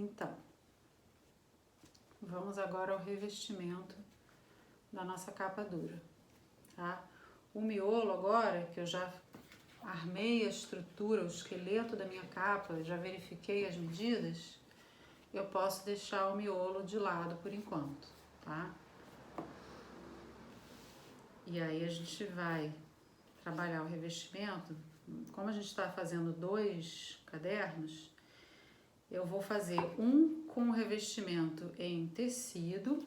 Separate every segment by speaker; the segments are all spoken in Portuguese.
Speaker 1: Então, vamos agora ao revestimento da nossa capa dura, tá? O miolo agora, que eu já armei a estrutura, o esqueleto da minha capa, já verifiquei as medidas, eu posso deixar o miolo de lado por enquanto, tá? E aí a gente vai trabalhar o revestimento. Como a gente está fazendo 2 cadernos, eu vou fazer um com revestimento em tecido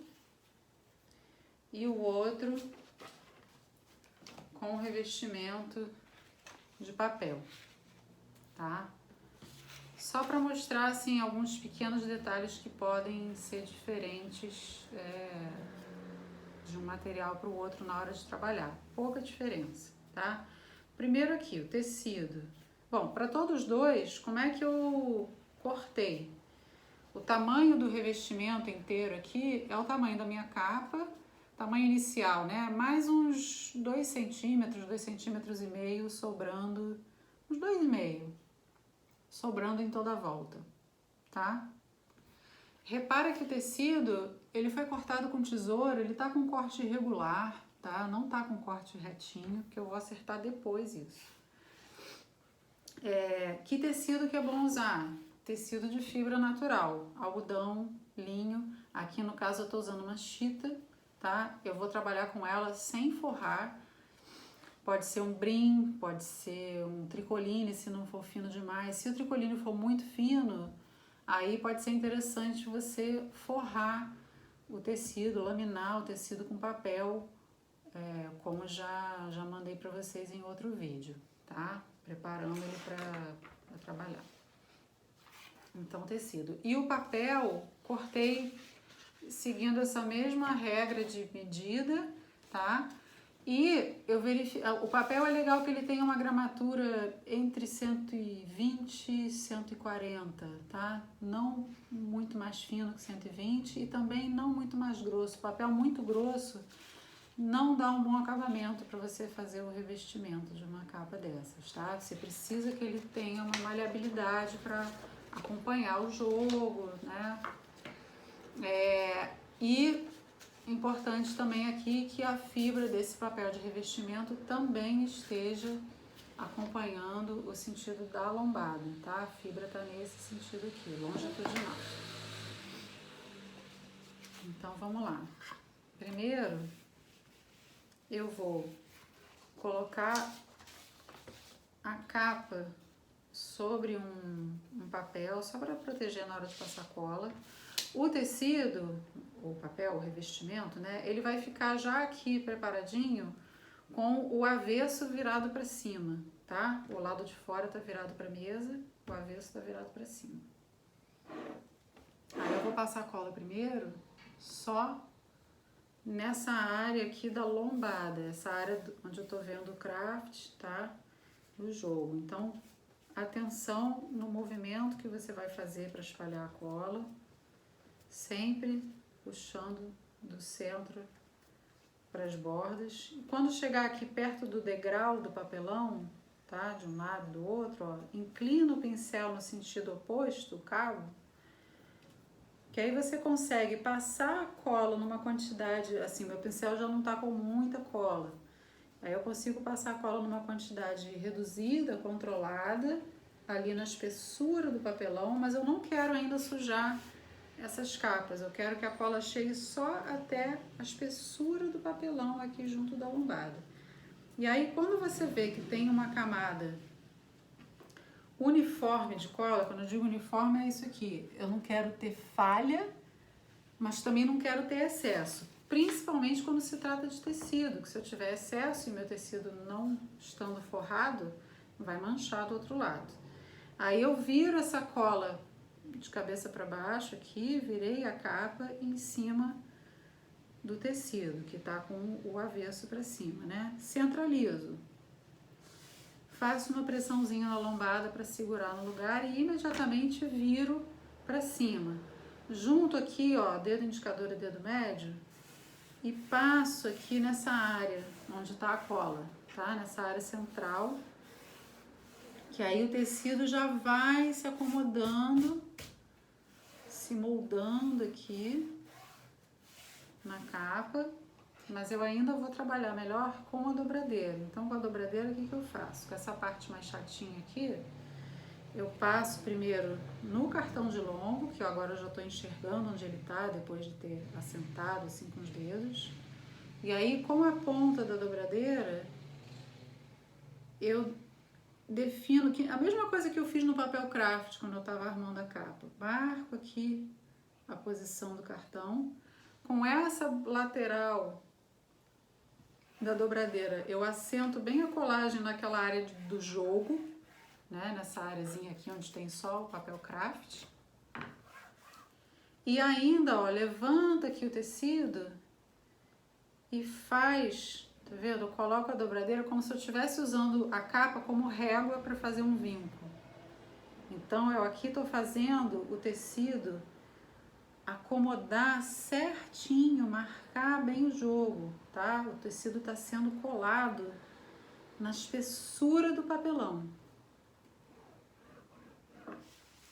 Speaker 1: e o outro com revestimento de papel, tá? Só para mostrar assim alguns pequenos detalhes que podem ser diferentes de um material para o outro na hora de trabalhar. Pouca diferença, tá? Primeiro aqui, o tecido. Bom, para todos os dois, como é que eu cortei? O tamanho do revestimento inteiro aqui é o tamanho da minha capa, tamanho inicial, né? Mais uns 2 centímetros, 2,5 centímetros sobrando, uns 2,5, sobrando em toda a volta, tá? Repara que o tecido, ele foi cortado com tesoura, ele tá com corte irregular, tá? Não tá com corte retinho, que eu vou acertar depois isso. Que tecido que é bom usar? Tecido de fibra natural, algodão, linho. Aqui no caso eu tô usando uma chita, tá? Eu vou trabalhar com ela sem forrar. Pode ser um brim, pode ser um tricoline se não for fino demais. Se o tricoline for muito fino, aí pode ser interessante você forrar o tecido, laminar o tecido com papel, como já mandei para vocês em outro vídeo, tá? Preparando ele para trabalhar. Então, tecido. E o papel, cortei seguindo essa mesma regra de medida, tá? E eu verifico, o papel é legal que ele tem uma gramatura entre 120 e 140, tá? Não muito mais fino que 120 e também não muito mais grosso. Papel muito grosso não dá um bom acabamento para você fazer o revestimento de uma capa dessas, tá? Você precisa que ele tenha uma maleabilidade para acompanhar o jogo, né? E importante também aqui que a fibra desse papel de revestimento também esteja acompanhando o sentido da lombada, tá? A fibra tá nesse sentido aqui, longitudinal. Então vamos lá. Primeiro eu vou colocar a capa sobre um papel só para proteger na hora de passar cola. O tecido, o papel, o revestimento, né? Ele vai ficar já aqui preparadinho com o avesso virado para cima, tá? O lado de fora tá virado para a mesa, o avesso tá virado para cima. Aí eu vou passar a cola primeiro só nessa área aqui da lombada, essa área onde eu tô vendo o craft, tá? Do jogo. Então, atenção no movimento que você vai fazer para espalhar a cola, sempre puxando do centro para as bordas. Quando chegar aqui perto do degrau do papelão, tá? De um lado e do outro, ó, inclina o pincel no sentido oposto, o cabo, que aí você consegue passar a cola numa quantidade, assim, meu pincel já não tá com muita cola. Aí eu consigo passar a cola numa quantidade reduzida, controlada, ali na espessura do papelão, mas eu não quero ainda sujar essas capas. Eu quero que a cola chegue só até a espessura do papelão aqui junto da lombada. E aí quando você vê que tem uma camada uniforme de cola, quando eu digo uniforme é isso aqui, eu não quero ter falha, mas também não quero ter excesso, principalmente quando se trata de tecido, que se eu tiver excesso e meu tecido não estando forrado, vai manchar do outro lado. Aí eu viro essa cola de cabeça para baixo aqui, virei a capa em cima do tecido, que tá com o avesso para cima, né? Centralizo. Faço uma pressãozinha na lombada para segurar no lugar e imediatamente viro para cima. Junto aqui, ó, dedo indicador e dedo médio, e passo aqui nessa área onde tá a cola, tá? Nessa área central, que aí o tecido já vai se acomodando se moldando aqui na capa, mas eu ainda vou trabalhar melhor com a dobradeira. Então, com a dobradeira, o que eu faço? Com essa parte mais chatinha aqui, eu passo primeiro no cartão de longo, que agora eu já estou enxergando onde ele está, depois de ter assentado assim com os dedos. E aí, com a ponta da dobradeira, eu defino que a mesma coisa que eu fiz no papel craft, quando eu estava armando a capa. Marco aqui a posição do cartão. Com essa lateral da dobradeira, eu assento bem a colagem naquela área do jogo, né? Nessa areazinha aqui onde tem só o papel craft. E ainda, ó, levanta aqui o tecido e faz, tá vendo? Eu coloco a dobradeira como se eu estivesse usando a capa como régua para fazer um vinco. Então, eu aqui tô fazendo o tecido acomodar certinho, marcar bem o jogo, tá? O tecido tá sendo colado na espessura do papelão.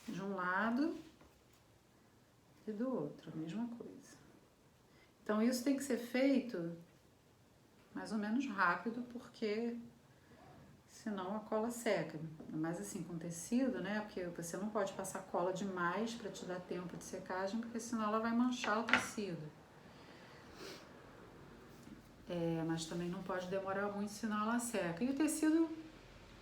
Speaker 1: De um lado e do outro, a mesma coisa. Então, isso tem que ser feito mais ou menos rápido, porque senão a cola seca. Mas assim, com tecido, né? Porque você não pode passar cola demais para te dar tempo de secagem, porque senão ela vai manchar o tecido. Mas também não pode demorar muito, senão ela seca. E o tecido,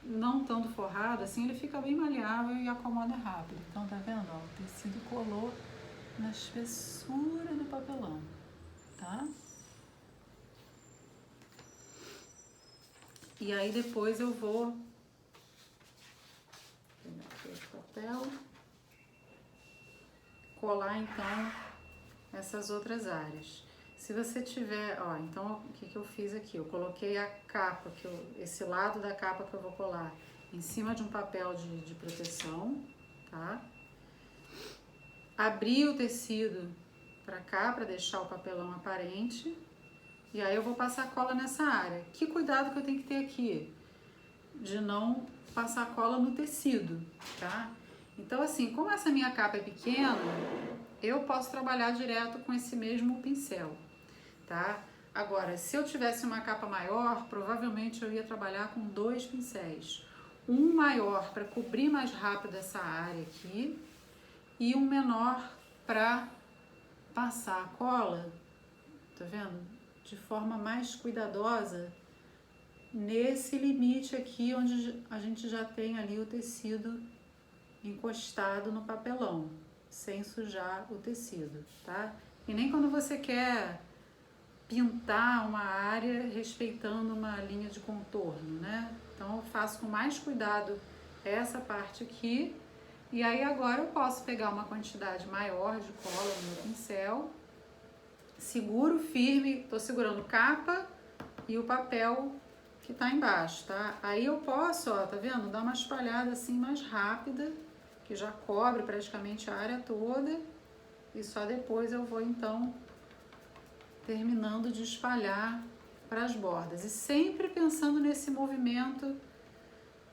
Speaker 1: não tanto forrado, assim, ele fica bem maleável e acomoda rápido. Então, tá vendo? Ó, o tecido colou na espessura do papelão, tá? E aí depois eu vou pegar aqui o papel, colar então essas outras áreas. Se você tiver, ó, então o que eu fiz aqui? Eu coloquei a capa, esse lado da capa que eu vou colar em cima de um papel de proteção, tá? Abri o tecido pra cá, pra deixar o papelão aparente. E aí eu vou passar cola nessa área. Que cuidado que eu tenho que ter aqui? De não passar cola no tecido, tá? Então assim, como essa minha capa é pequena, eu posso trabalhar direto com esse mesmo pincel, tá? Agora, se eu tivesse uma capa maior, provavelmente eu ia trabalhar com 2 pincéis. Um maior para cobrir mais rápido essa área aqui e um menor para passar a cola, tá vendo? De forma mais cuidadosa nesse limite aqui onde a gente já tem ali o tecido encostado no papelão, sem sujar o tecido, tá? E nem quando você quer pintar uma área respeitando uma linha de contorno, né? Então eu faço com mais cuidado essa parte aqui. E aí agora eu posso pegar uma quantidade maior de cola no meu pincel, seguro firme, tô segurando capa e o papel que tá embaixo, tá? Aí eu posso, ó, tá vendo? Dar uma espalhada assim mais rápida, que já cobre praticamente a área toda, e só depois eu vou então terminando de espalhar para as bordas. E sempre pensando nesse movimento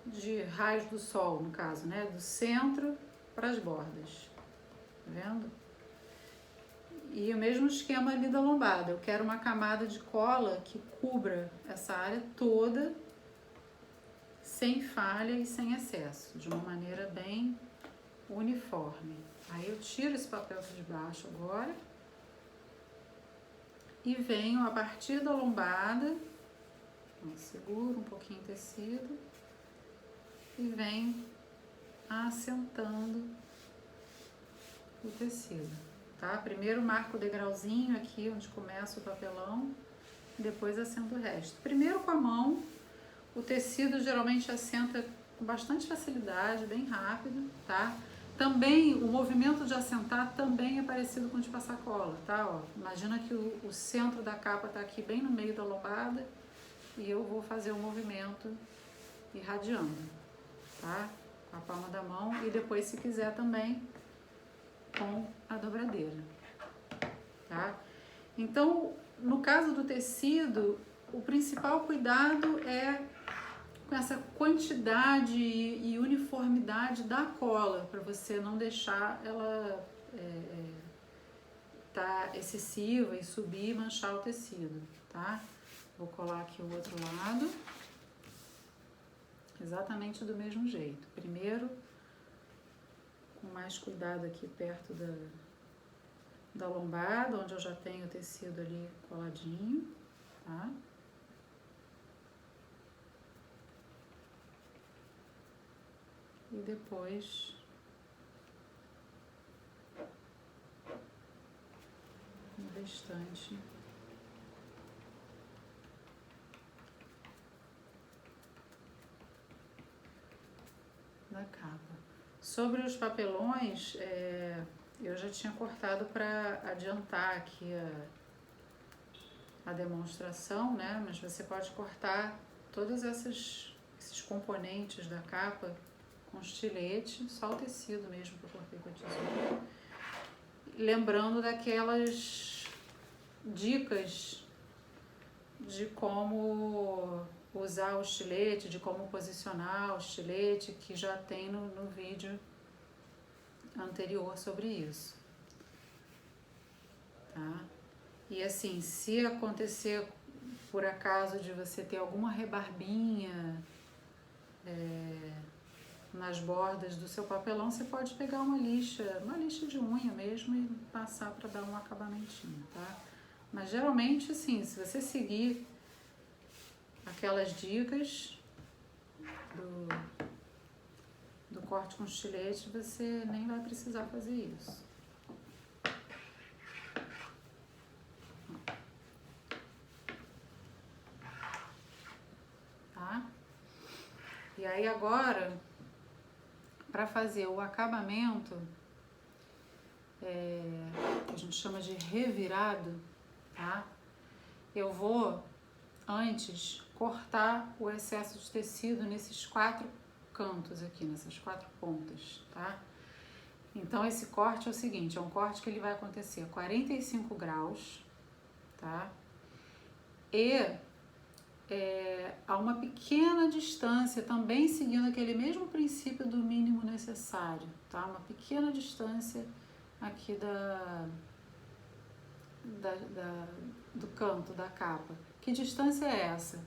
Speaker 1: de raios do sol, no caso, né? Do centro para as bordas, tá vendo? E o mesmo esquema ali da lombada. Eu quero uma camada de cola que cubra essa área toda, sem falha e sem excesso, de uma maneira bem uniforme. Aí eu tiro esse papel aqui de baixo agora e venho a partir da lombada, seguro um pouquinho o tecido e venho assentando o tecido, tá? Primeiro marco o degrauzinho aqui onde começa o papelão, depois assento o resto. Primeiro com a mão, o tecido geralmente assenta com bastante facilidade, bem rápido, tá? Também o movimento de assentar também é parecido com o de passar cola, tá? Ó, imagina que o centro da capa tá aqui bem no meio da lombada e eu vou fazer o movimento irradiando, tá? Com a palma da mão e depois, se quiser, também com a dobradeira, tá? Então, no caso do tecido, o principal cuidado é com essa quantidade e uniformidade da cola, para você não deixar ela tá excessiva e subir e manchar o tecido, tá? Vou colar aqui o outro lado, exatamente do mesmo jeito. Primeiro, com mais cuidado aqui perto da lombada, onde eu já tenho o tecido ali coladinho, tá? E depois o restante da capa. Sobre os papelões, eu já tinha cortado para adiantar aqui a demonstração, né? Mas você pode cortar todos esses componentes da capa com estilete, só o tecido mesmo que eu cortei com a tesoura. Lembrando daquelas dicas de como usar o estilete, de como posicionar o estilete, que já tem no vídeo anterior sobre isso, tá? E assim, se acontecer por acaso de você ter alguma rebarbinha nas bordas do seu papelão, você pode pegar uma lixa de unha mesmo e passar para dar um acabamentinho, tá? Mas geralmente, assim, se você seguir aquelas dicas do corte com estilete, você nem vai precisar fazer isso. Tá? E aí agora, para fazer o acabamento, que a gente chama de revirado, tá? Eu vou antes cortar o excesso de tecido nesses 4 cantos aqui, nessas 4 pontas, tá? Então esse corte é o seguinte, é um corte que ele vai acontecer a 45 graus, tá? E a uma pequena distância, também seguindo aquele mesmo princípio do mínimo necessário, tá? Uma pequena distância aqui do canto da capa. Que distância é essa?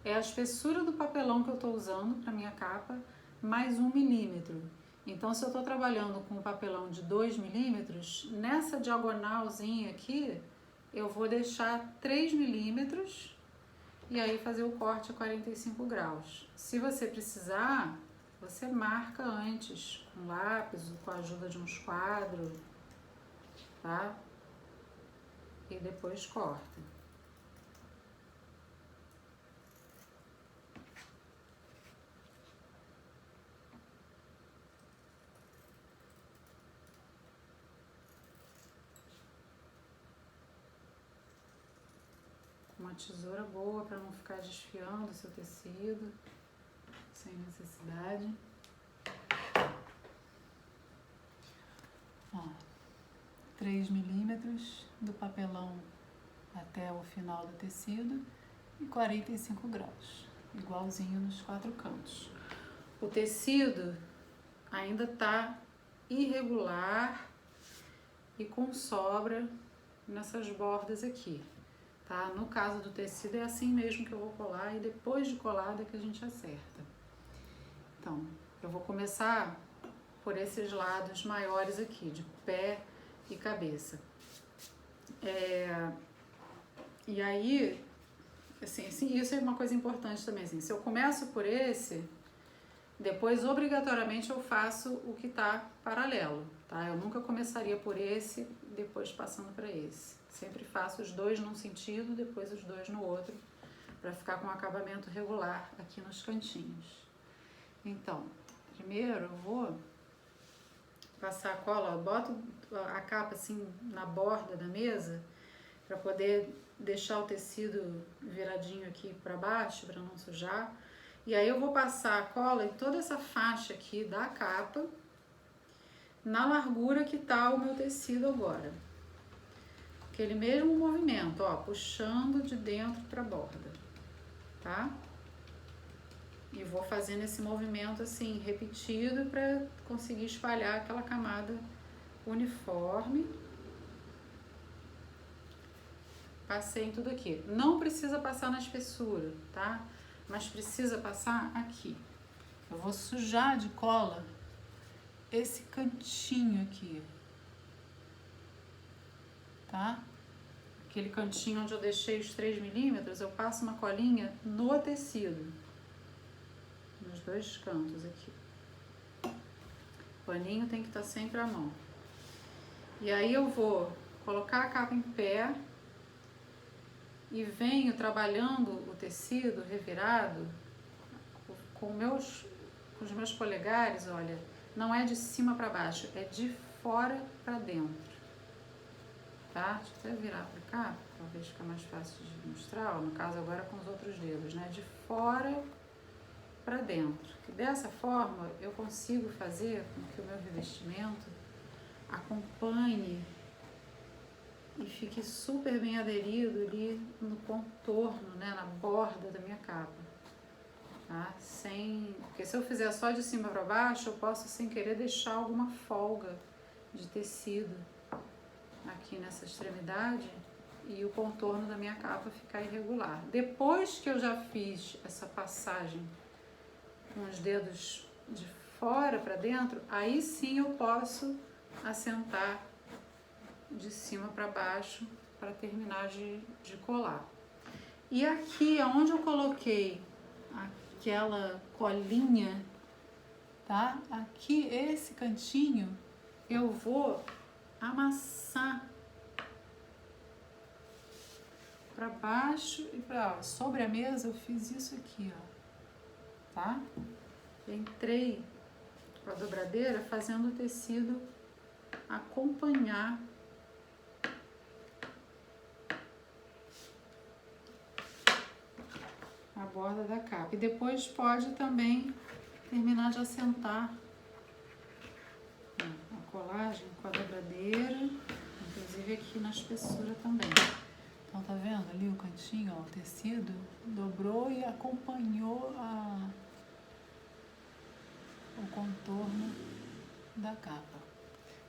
Speaker 1: É a espessura do papelão que eu estou usando para minha capa, mais 1 milímetro. Então, se eu estou trabalhando com um papelão de 2 milímetros, nessa diagonalzinha aqui, eu vou deixar 3 milímetros e aí fazer o corte a 45 graus. Se você precisar, você marca antes com lápis, com a ajuda de um esquadro, tá? E depois corta. Uma tesoura boa para não ficar desfiando o seu tecido sem necessidade. Ó, 3 milímetros do papelão até o final do tecido e 45 graus, igualzinho nos 4 cantos. O tecido ainda tá irregular e com sobra nessas bordas aqui, tá? No caso do tecido é assim mesmo que eu vou colar e depois de colada que a gente acerta. Então, eu vou começar por esses lados maiores aqui, de pé e cabeça. E aí, assim, isso é uma coisa importante também, assim, se eu começo por esse, depois obrigatoriamente eu faço o que tá paralelo, tá? Eu nunca começaria por esse, depois passando para esse. Sempre faço os dois num sentido, depois os dois no outro, para ficar com um acabamento regular aqui nos cantinhos. Então, primeiro eu vou passar a cola, ó, boto a capa assim na borda da mesa, para poder deixar o tecido viradinho aqui para baixo, para não sujar. E aí eu vou passar a cola em toda essa faixa aqui da capa, na largura que tá o meu tecido agora. Aquele mesmo movimento, ó, puxando de dentro para a borda, tá? E vou fazendo esse movimento assim, repetido, para conseguir espalhar aquela camada uniforme. Passei em tudo aqui. Não precisa passar na espessura, tá? Mas precisa passar aqui. Eu vou sujar de cola esse cantinho aqui, tá? Aquele cantinho onde eu deixei os 3 milímetros, eu passo uma colinha no tecido. Nos 2 cantos aqui. O paninho tem que estar sempre à mão. E aí eu vou colocar a capa em pé e venho trabalhando o tecido revirado com os meus polegares, olha, não é de cima para baixo, é de fora para dentro, tá? Deixa eu até virar para cá, talvez fique mais fácil de mostrar, ó, no caso agora com os outros dedos, né? De fora para dentro. E dessa forma eu consigo fazer com que o meu revestimento acompanhe e fique super bem aderido ali no contorno, né, na borda da minha capa, tá? Porque se eu fizer só de cima para baixo, eu posso sem querer deixar alguma folga de tecido aqui nessa extremidade e o contorno da minha capa ficar irregular. Depois que eu já fiz essa passagem com os dedos de fora para dentro, aí sim eu posso assentar de cima para baixo para terminar de colar. E aqui, onde eu coloquei aquela colinha, tá? Aqui, esse cantinho, eu vou amassar para baixo e para sobre a mesa. Eu fiz isso aqui, ó, tá? Entrei com a dobradeira fazendo o tecido acompanhar a borda da capa. E depois pode também terminar de assentar a colagem com a dobradeira, inclusive aqui na espessura também. Então tá vendo ali o cantinho, ó, o tecido dobrou e acompanhou o contorno da capa.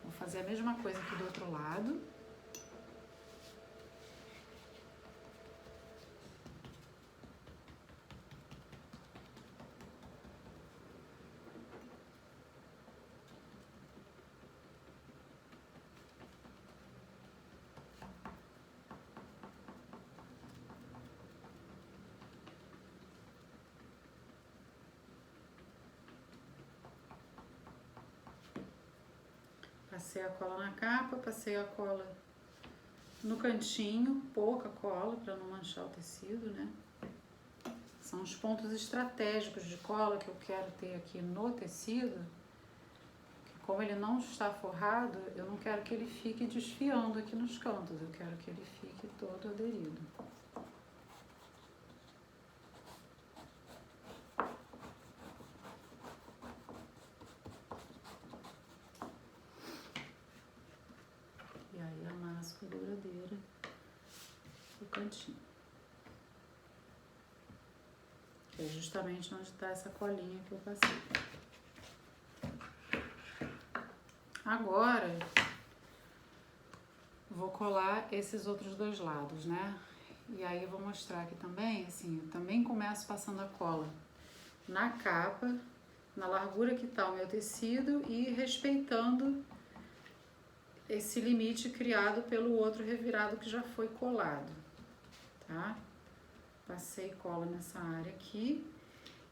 Speaker 1: Vou fazer a mesma coisa aqui do outro lado. Passei a cola na capa, passei a cola no cantinho, pouca cola para não manchar o tecido, né? São os pontos estratégicos de cola que eu quero ter aqui no tecido, que como ele não está forrado, eu não quero que ele fique desfiando aqui nos cantos, eu quero que ele fique todo aderido. E aí amasso com a dobradeira o cantinho. Que é justamente onde está essa colinha que eu passei. Agora, vou colar esses outros 2 lados, né? E aí eu vou mostrar aqui também, assim, eu também começo passando a cola na capa, na largura que tá o meu tecido e respeitando esse limite criado pelo outro revirado que já foi colado, tá? Passei cola nessa área aqui.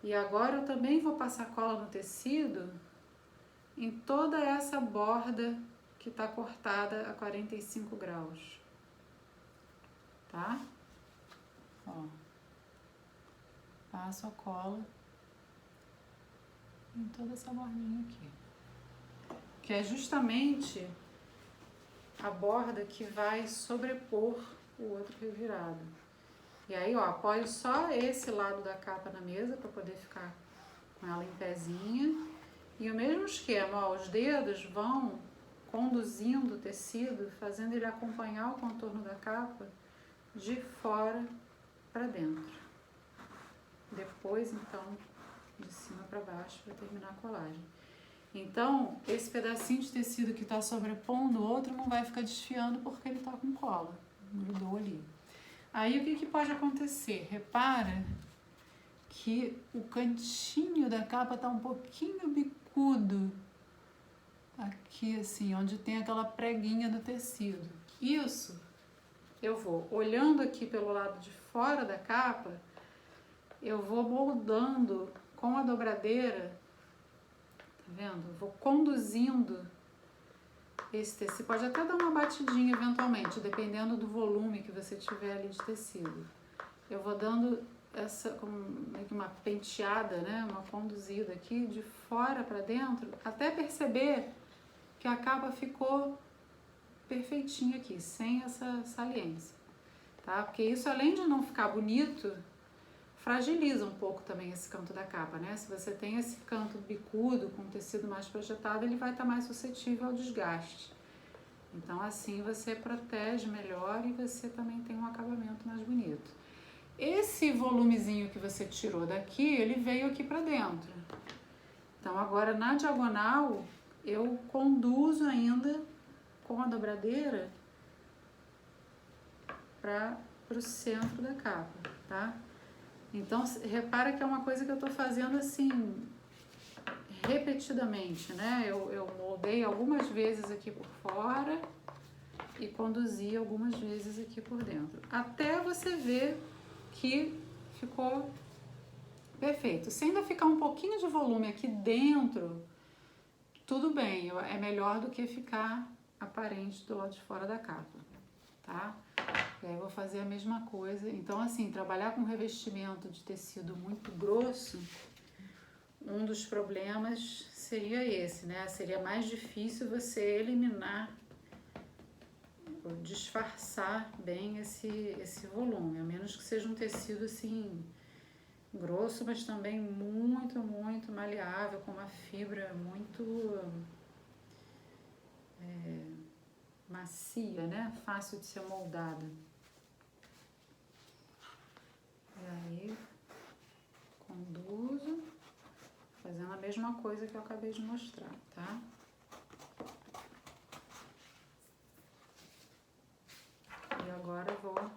Speaker 1: E agora eu também vou passar cola no tecido em toda essa borda que tá cortada a 45 graus, tá? Ó. Passo a cola em toda essa bordinha aqui. Que é justamente a borda que vai sobrepor o outro revirado. E aí, ó, apoio só esse lado da capa na mesa para poder ficar com ela em pezinha. E o mesmo esquema, ó, os dedos vão conduzindo o tecido, fazendo ele acompanhar o contorno da capa de fora para dentro. Depois, então, de cima para baixo para terminar a colagem. Então, esse pedacinho de tecido que está sobrepondo o outro não vai ficar desfiando porque ele está com cola, grudou ali. Aí, o que pode acontecer? Repara que o cantinho da capa está um pouquinho bicudo, aqui assim, onde tem aquela preguinha do tecido. Isso, eu vou olhando aqui pelo lado de fora da capa, eu vou moldando com a dobradeira, tá vendo? Vou conduzindo esse tecido. Pode até dar uma batidinha eventualmente, dependendo do volume que você tiver ali de tecido. Eu vou dando essa como uma penteada, né? Uma conduzida aqui de fora para dentro, até perceber que a capa ficou perfeitinha aqui, sem essa saliência, tá? Porque isso, além de não ficar bonito, fragiliza um pouco também esse canto da capa, né? Se você tem esse canto bicudo, com tecido mais projetado, ele vai estar mais suscetível ao desgaste. Então, assim você protege melhor e você também tem um acabamento mais bonito. Esse volumezinho que você tirou daqui, ele veio aqui para dentro. Então, agora na diagonal, eu conduzo ainda com a dobradeira para o centro da capa, tá? Então, repara que é uma coisa que eu tô fazendo assim, repetidamente, né? Eu moldei algumas vezes aqui por fora e conduzi algumas vezes aqui por dentro, até você ver que ficou perfeito. Se ainda ficar um pouquinho de volume aqui dentro, tudo bem, é melhor do que ficar aparente do lado de fora da capa, tá? E aí eu vou fazer a mesma coisa. Então, assim, trabalhar com revestimento de tecido muito grosso, um dos problemas seria esse, né? Seria mais difícil você eliminar, ou disfarçar bem esse volume, a menos que seja um tecido, assim, grosso, mas também muito, muito maleável, com uma fibra muito macia, né? Fácil de ser moldada. E aí, conduzo, fazendo a mesma coisa que eu acabei de mostrar, tá? E agora eu vou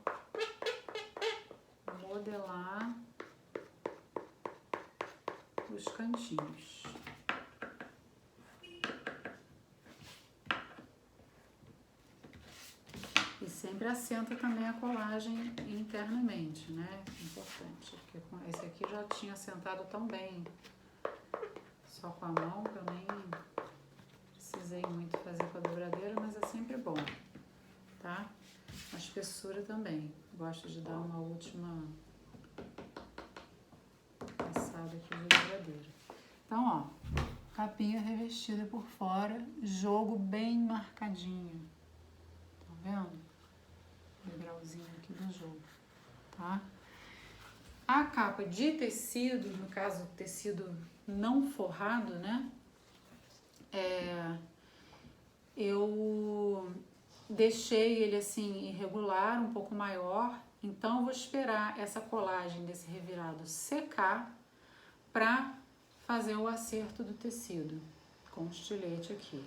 Speaker 1: modelar os cantinhos. E sempre assenta também a colagem internamente, né? Importante, porque esse aqui já tinha assentado tão bem só com a mão, que eu nem precisei muito fazer com a dobradeira, mas é sempre bom, tá? A espessura também, gosto de dar uma última passada aqui de dobradeira. Então, ó, capinha revestida por fora, jogo bem marcadinho, tá vendo? O grauzinho aqui do jogo, tá? A capa de tecido, no caso tecido não forrado, né? Eu deixei ele assim irregular, um pouco maior, então eu vou esperar essa colagem desse revirado secar para fazer o acerto do tecido com o estilete aqui.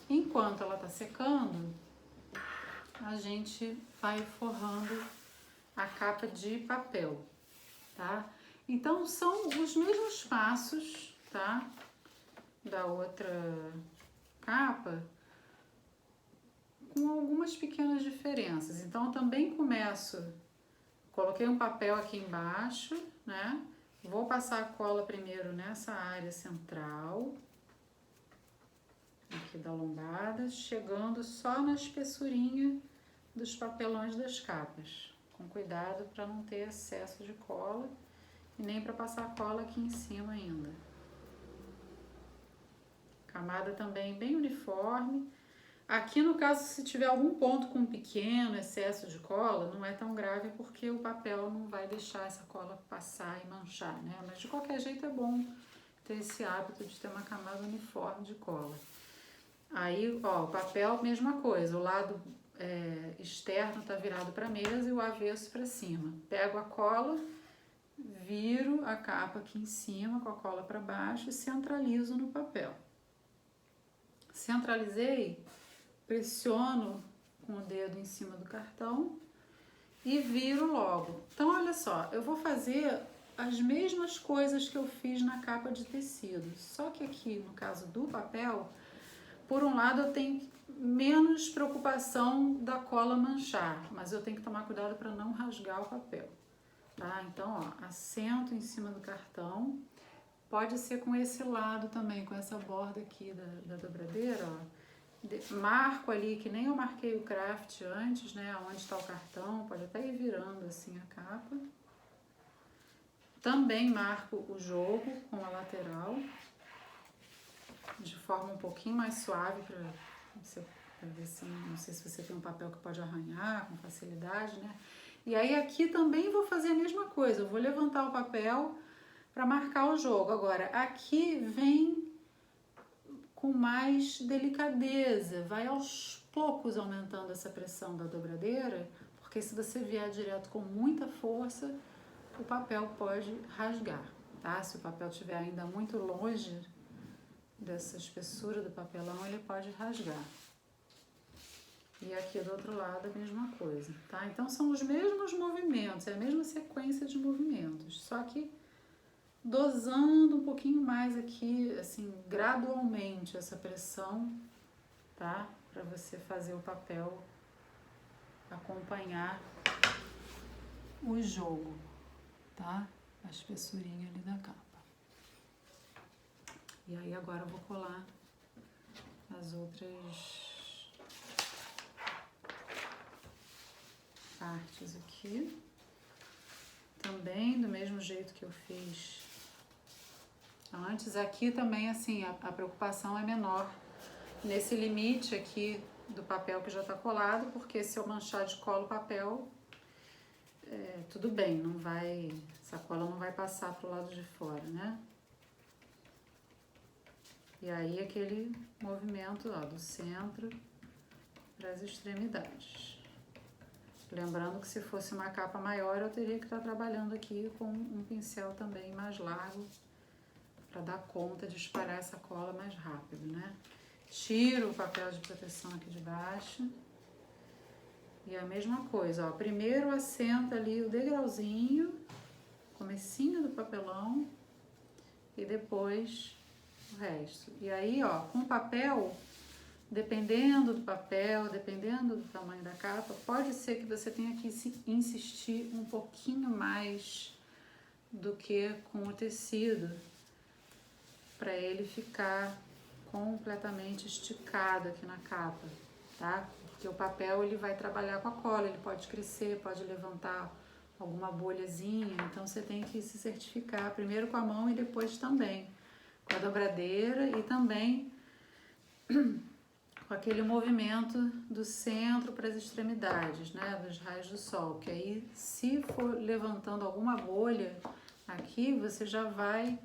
Speaker 1: Enquanto ela tá secando, a gente vai forrando a capa de papel, tá? Então, são os mesmos passos, tá? Da outra capa, com algumas pequenas diferenças. Então, eu também coloquei um papel aqui embaixo, né? Vou passar a cola primeiro nessa área central, aqui da lombada, chegando só na espessurinha dos papelões das capas, com cuidado para não ter excesso de cola e nem para passar cola aqui em cima ainda. Camada também bem uniforme. Aqui no caso, se tiver algum ponto com pequeno excesso de cola, não é tão grave porque o papel não vai deixar essa cola passar e manchar, né? Mas de qualquer jeito é bom ter esse hábito de ter uma camada uniforme de cola. Aí, ó, o papel, mesma coisa, o lado externo tá virado para a mesa e o avesso para cima. Pego a cola, viro a capa aqui em cima com a cola para baixo e centralizo no papel. Centralizei, pressiono com o dedo em cima do cartão e viro logo. Então, olha só, eu vou fazer as mesmas coisas que eu fiz na capa de tecido, só que aqui, no caso do papel, por um lado eu tenho menos preocupação da cola manchar, mas eu tenho que tomar cuidado para não rasgar o papel, tá? Então, ó, assento em cima do cartão, pode ser com esse lado também, com essa borda aqui da dobradeira, ó. Marco ali, que nem eu marquei o craft antes, né, onde está o cartão, pode até ir virando assim a capa. Também marco o jogo com a lateral, de forma um pouquinho mais suave, para ver se, não sei se você tem um papel que pode arranhar com facilidade, né. E aí aqui também vou fazer a mesma coisa, eu vou levantar o papel para marcar o jogo. Agora, aqui vem com mais delicadeza, vai aos poucos aumentando essa pressão da dobradeira, porque se você vier direto com muita força, o papel pode rasgar, tá? Se o papel estiver ainda muito longe dessa espessura do papelão, ele pode rasgar. E aqui do outro lado a mesma coisa, tá? Então são os mesmos movimentos, é a mesma sequência de movimentos, só que dosando um pouquinho mais aqui, assim, gradualmente essa pressão, tá? Para você fazer o papel acompanhar o jogo, tá? A espessurinha ali da capa. E aí agora eu vou colar as outras partes aqui. Também do mesmo jeito que eu fiz antes, aqui também assim a preocupação é menor nesse limite aqui do papel que já está colado, porque se eu manchar de cola o papel, tudo bem, não vai, essa cola não vai passar pro lado de fora, né? E aí aquele movimento, ó, do centro para as extremidades. Lembrando que se fosse uma capa maior, eu teria que estar trabalhando aqui com um pincel também mais largo, para dar conta de espalhar essa cola mais rápido, né? Tiro o papel de proteção aqui de baixo. E a mesma coisa, ó. Primeiro assenta ali o degrauzinho, comecinho do papelão, e depois o resto. E aí, ó, com o papel, dependendo do papel, dependendo do tamanho da capa, pode ser que você tenha que insistir um pouquinho mais do que com o tecido, para ele ficar completamente esticado aqui na capa, tá? Porque o papel ele vai trabalhar com a cola, ele pode crescer, pode levantar alguma bolhazinha, então você tem que se certificar primeiro com a mão e depois também com a dobradeira e também com aquele movimento do centro para as extremidades, né, dos raios do sol, que aí se for levantando alguma bolha aqui, você já vai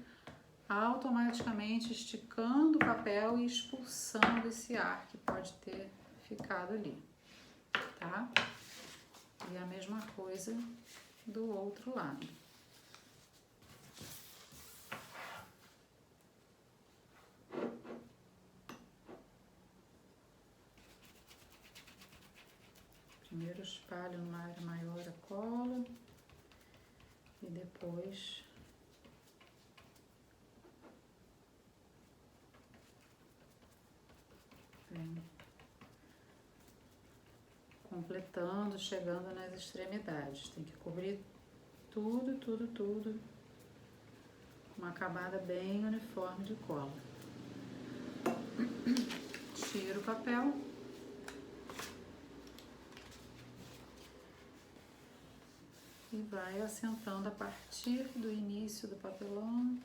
Speaker 1: automaticamente esticando o papel e expulsando esse ar que pode ter ficado ali, tá? E a mesma coisa do outro lado. Primeiro espalho numa área maior a cola e depois completando, chegando nas extremidades. Tem que cobrir tudo, uma camada bem uniforme de cola. Tiro o papel. E vai assentando a partir do início do papelão.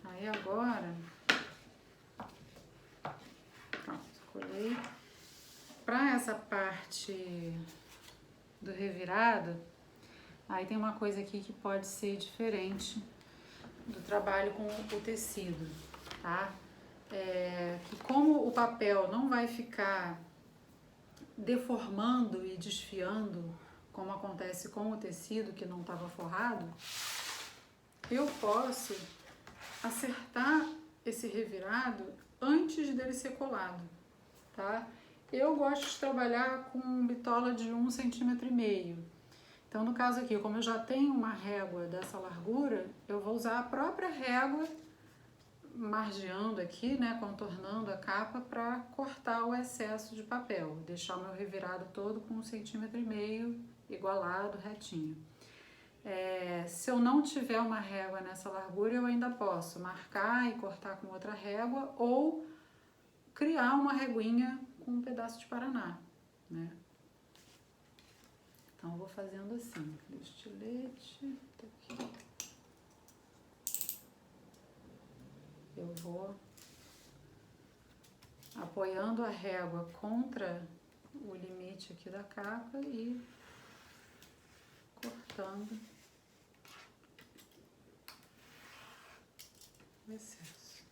Speaker 1: Aí agora, pronto, colei. Para essa parte do revirado, aí tem uma coisa aqui que pode ser diferente do trabalho com o tecido, tá? que como o papel não vai ficar deformando e desfiando, como acontece com o tecido que não estava forrado, eu posso acertar esse revirado antes dele ser colado, tá? Eu gosto de trabalhar com bitola de 1,5 cm. Então, no caso aqui, como eu já tenho uma régua dessa largura, eu vou usar a própria régua, margeando aqui, né, contornando a capa para cortar o excesso de papel, deixar o meu revirado todo com 1,5 cm, igualado, retinho. Se eu não tiver uma régua nessa largura, eu ainda posso marcar e cortar com outra régua ou criar uma reguinha com um pedaço de paraná, né? Então, eu vou fazendo assim, estilete, tá aqui. Eu vou apoiando a régua contra o limite aqui da capa e cortando o excesso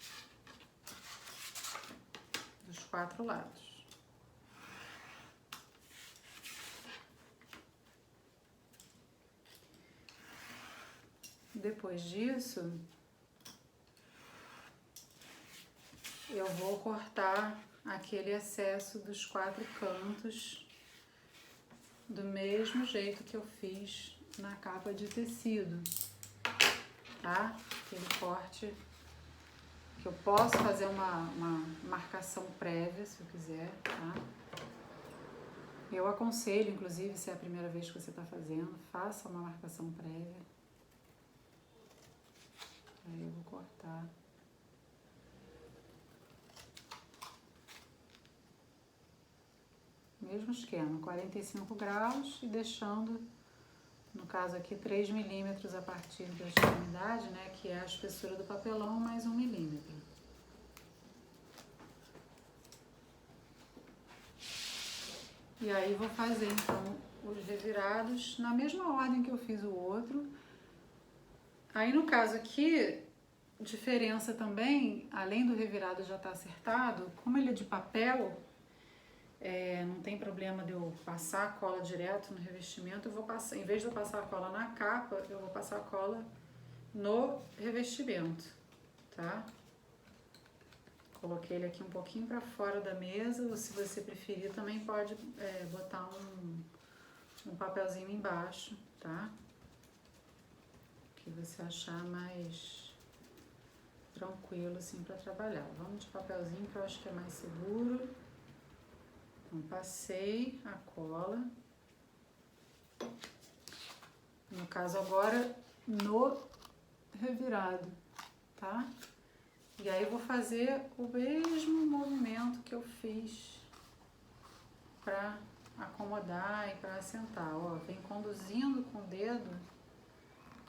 Speaker 1: dos 4 lados. Depois disso, eu vou cortar aquele excesso dos 4 cantos do mesmo jeito que eu fiz na capa de tecido, tá? Aquele corte que eu posso fazer uma marcação prévia, se eu quiser, tá? Eu aconselho, inclusive, se é a primeira vez que você está fazendo, faça uma marcação prévia. Aí eu vou cortar. Mesmo esquema, 45 graus e deixando, no caso aqui, 3 milímetros a partir da extremidade, né, que é a espessura do papelão, mais 1 milímetro. E aí vou fazer, então, os revirados na mesma ordem que eu fiz o outro. Aí, no caso aqui, diferença também, além do revirado já estar acertado, como ele é de papel, não tem problema de eu passar a cola direto no revestimento, eu vou passar, em vez de eu passar a cola na capa, eu vou passar a cola no revestimento, tá? Coloquei ele aqui um pouquinho para fora da mesa, ou se você preferir também pode botar um papelzinho embaixo, tá? Que você achar mais tranquilo assim para trabalhar. Vamos de papelzinho que eu acho que é mais seguro. Então, passei a cola. No caso agora, no revirado, tá? E aí eu vou fazer o mesmo movimento que eu fiz para acomodar e para assentar. Ó, vem conduzindo com o dedo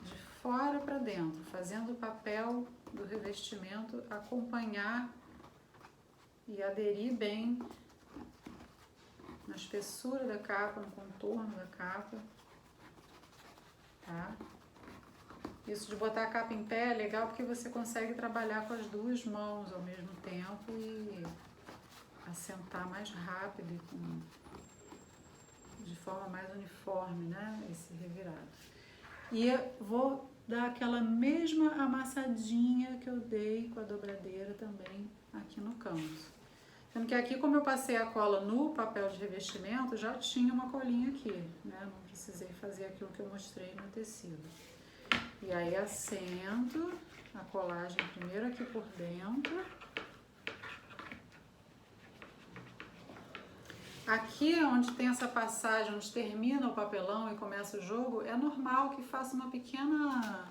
Speaker 1: de fora para dentro, fazendo o papel do revestimento acompanhar e aderir bem na espessura da capa, no contorno da capa, tá? Isso de botar a capa em pé é legal porque você consegue trabalhar com as 2 mãos ao mesmo tempo e assentar mais rápido e de forma mais uniforme, né? Esse revirado. E eu vou dar aquela mesma amassadinha que eu dei com a dobradeira também aqui no canto. Sendo que aqui, como eu passei a cola no papel de revestimento, já tinha uma colinha aqui, né? Não precisei fazer aquilo que eu mostrei no tecido. E aí assento a colagem primeiro aqui por dentro. Aqui onde tem essa passagem, onde termina o papelão e começa o jogo, é normal que faça uma pequena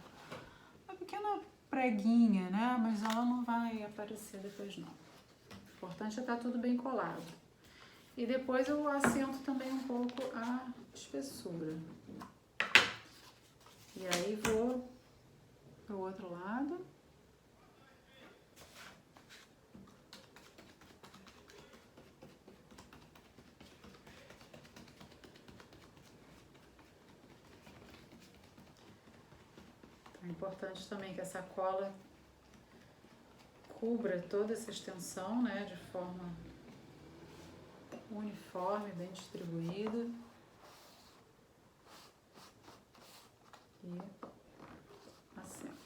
Speaker 1: preguinha, né? Mas ela não vai aparecer depois não. O importante é estar tudo bem colado. E depois eu assento também um pouco a espessura. E aí vou pro outro lado. É importante também que essa cola cubra toda essa extensão, né, de forma uniforme, bem distribuída. E assento.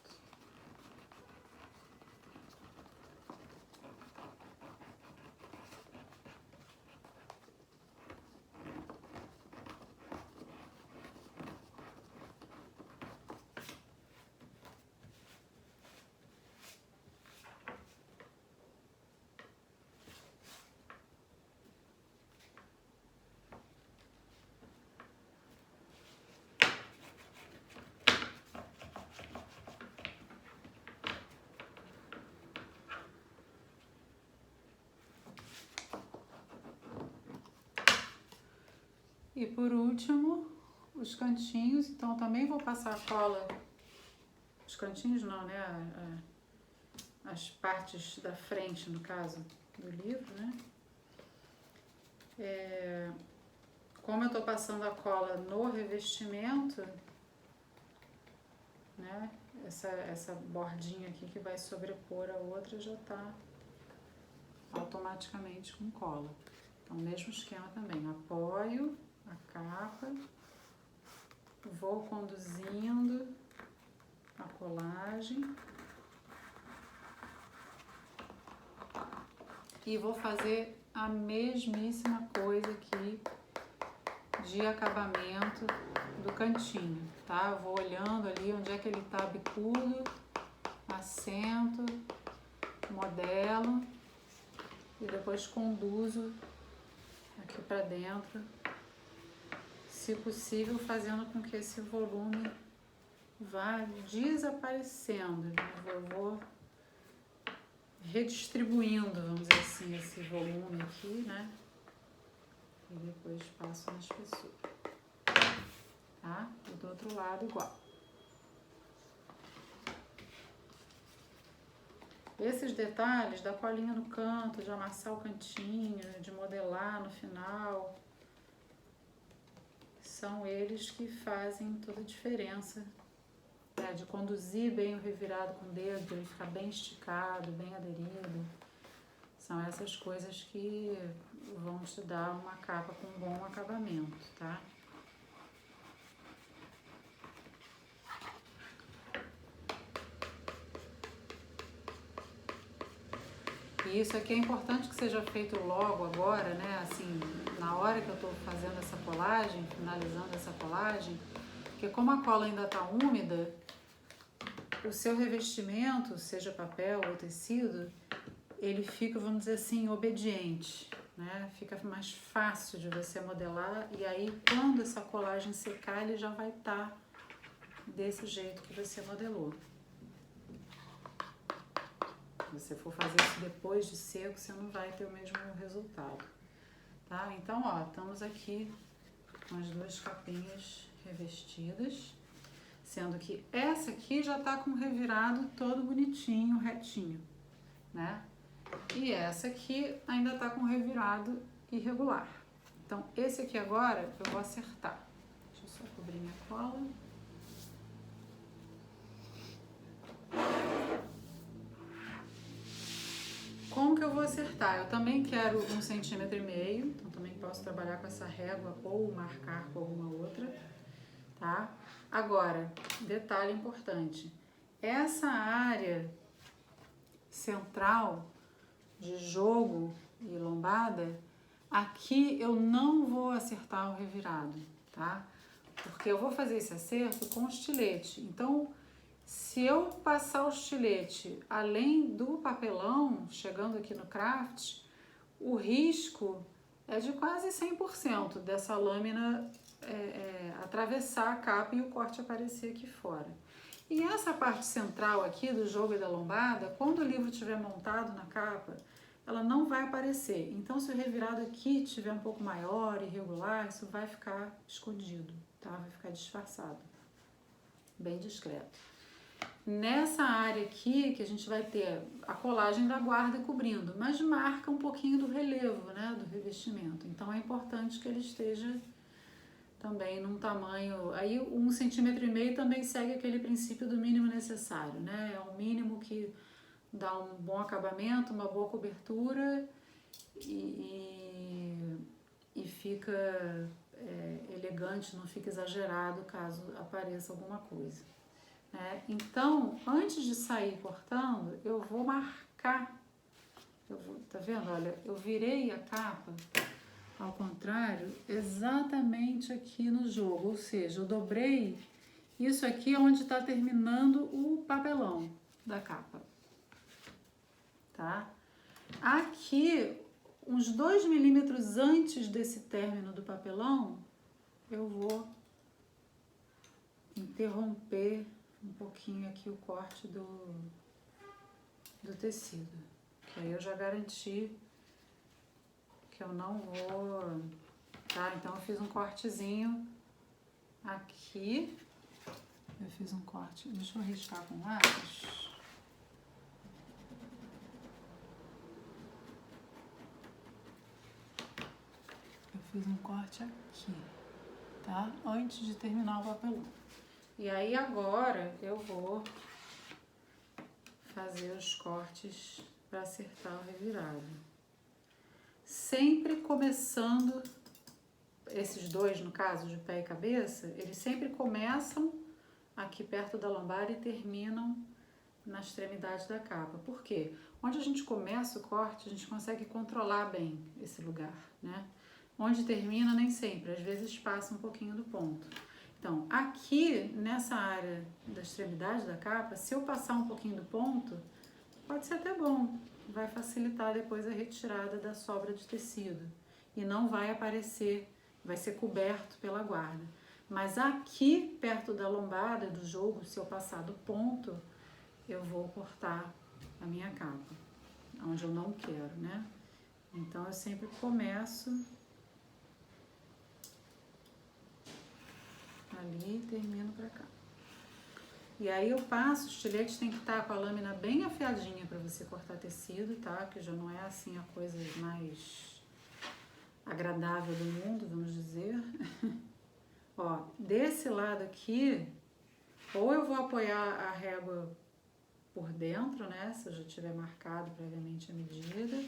Speaker 1: E por último, os cantinhos. Então também vou passar a cola, os cantinhos não, né, as partes da frente, no caso do livro, né. Como eu tô passando a cola no revestimento, né, essa bordinha aqui que vai sobrepor a outra já tá automaticamente com cola. Então, mesmo esquema também, apoio a capa, vou conduzindo a colagem e vou fazer a mesmíssima coisa aqui de acabamento do cantinho, tá? Eu vou olhando ali onde é que ele tá bicudo, assento, modelo e depois conduzo aqui pra dentro, se possível fazendo com que esse volume vá desaparecendo. Eu vou redistribuindo, vamos dizer assim, esse volume aqui, né? E depois passo na espessura, tá? E do outro lado igual. Esses detalhes da colinha no canto, de amassar o cantinho, de modelar no final, são eles que fazem toda a diferença, né? De conduzir bem o revirado com o dedo, ele ficar bem esticado, bem aderido. São essas coisas que vão te dar uma capa com um bom acabamento, tá? E isso aqui é importante que seja feito logo agora, né? Assim, na hora que eu tô fazendo essa colagem, finalizando essa colagem, porque como a cola ainda tá úmida, o seu revestimento, seja papel ou tecido, ele fica, vamos dizer assim, obediente, né? Fica mais fácil de você modelar e aí quando essa colagem secar, ele já vai estar desse jeito que você modelou. Se você for fazer isso depois de seco, você não vai ter o mesmo resultado, tá? Então, ó, estamos aqui com as duas capinhas revestidas, sendo que essa aqui já tá com o revirado todo bonitinho, retinho, né? E essa aqui ainda tá com o revirado irregular. Então, esse aqui agora eu vou acertar. Deixa eu só cobrir minha cola. Como que eu vou acertar? Eu também quero 1,5 centímetro, então também posso trabalhar com essa régua ou marcar com alguma outra, tá? Agora, detalhe importante, essa área central de jogo e lombada, aqui eu não vou acertar o revirado, tá? Porque eu vou fazer esse acerto com estilete, então se eu passar o estilete além do papelão, chegando aqui no craft, o risco é de quase 100% dessa lâmina atravessar a capa e o corte aparecer aqui fora. E essa parte central aqui do jogo e da lombada, quando o livro estiver montado na capa, ela não vai aparecer. Então, se o revirado aqui estiver um pouco maior, irregular, isso vai ficar escondido, tá? Vai ficar disfarçado, bem discreto. Nessa área aqui, que a gente vai ter a colagem da guarda cobrindo, mas marca um pouquinho do relevo, né, do revestimento. Então, é importante que ele esteja também num tamanho... Aí, 1,5 centímetro também segue aquele princípio do mínimo necessário, né? É o mínimo que dá um bom acabamento, uma boa cobertura e fica elegante, não fica exagerado caso apareça alguma coisa. Então, antes de sair cortando, eu vou marcar. Tá vendo? Olha, eu virei a capa ao contrário exatamente aqui no jogo, ou seja, eu dobrei. Isso aqui é onde está terminando o papelão da capa, tá? Aqui, uns 2 milímetros antes desse término do papelão, eu vou interromper um pouquinho aqui o corte do tecido. Que aí eu já garanti que eu não vou, tá? Então eu fiz um cortezinho aqui. Eu fiz um corte, deixa eu riscar com lápis. Eu fiz um corte aqui, tá? Antes de terminar o papelão. E aí agora eu vou fazer os cortes para acertar o revirado. Sempre começando, esses dois no caso de pé e cabeça, eles sempre começam aqui perto da lombar e terminam na extremidade da capa. Por quê? Onde a gente começa o corte, a gente consegue controlar bem esse lugar, né? Onde termina, nem sempre, às vezes passa um pouquinho do ponto. Então, aqui nessa área da extremidade da capa, se eu passar um pouquinho do ponto, pode ser até bom, vai facilitar depois a retirada da sobra de tecido e não vai aparecer, vai ser coberto pela guarda. Mas aqui perto da lombada do jogo, se eu passar do ponto, eu vou cortar a minha capa, onde eu não quero, né? Então eu sempre começo ali e termino pra cá. E aí eu passo, o estilete tem que estar com a lâmina bem afiadinha para você cortar tecido, tá? Que já não é assim a coisa mais agradável do mundo, vamos dizer. Ó, desse lado aqui, ou eu vou apoiar a régua por dentro, né? Se eu já tiver marcado previamente a medida,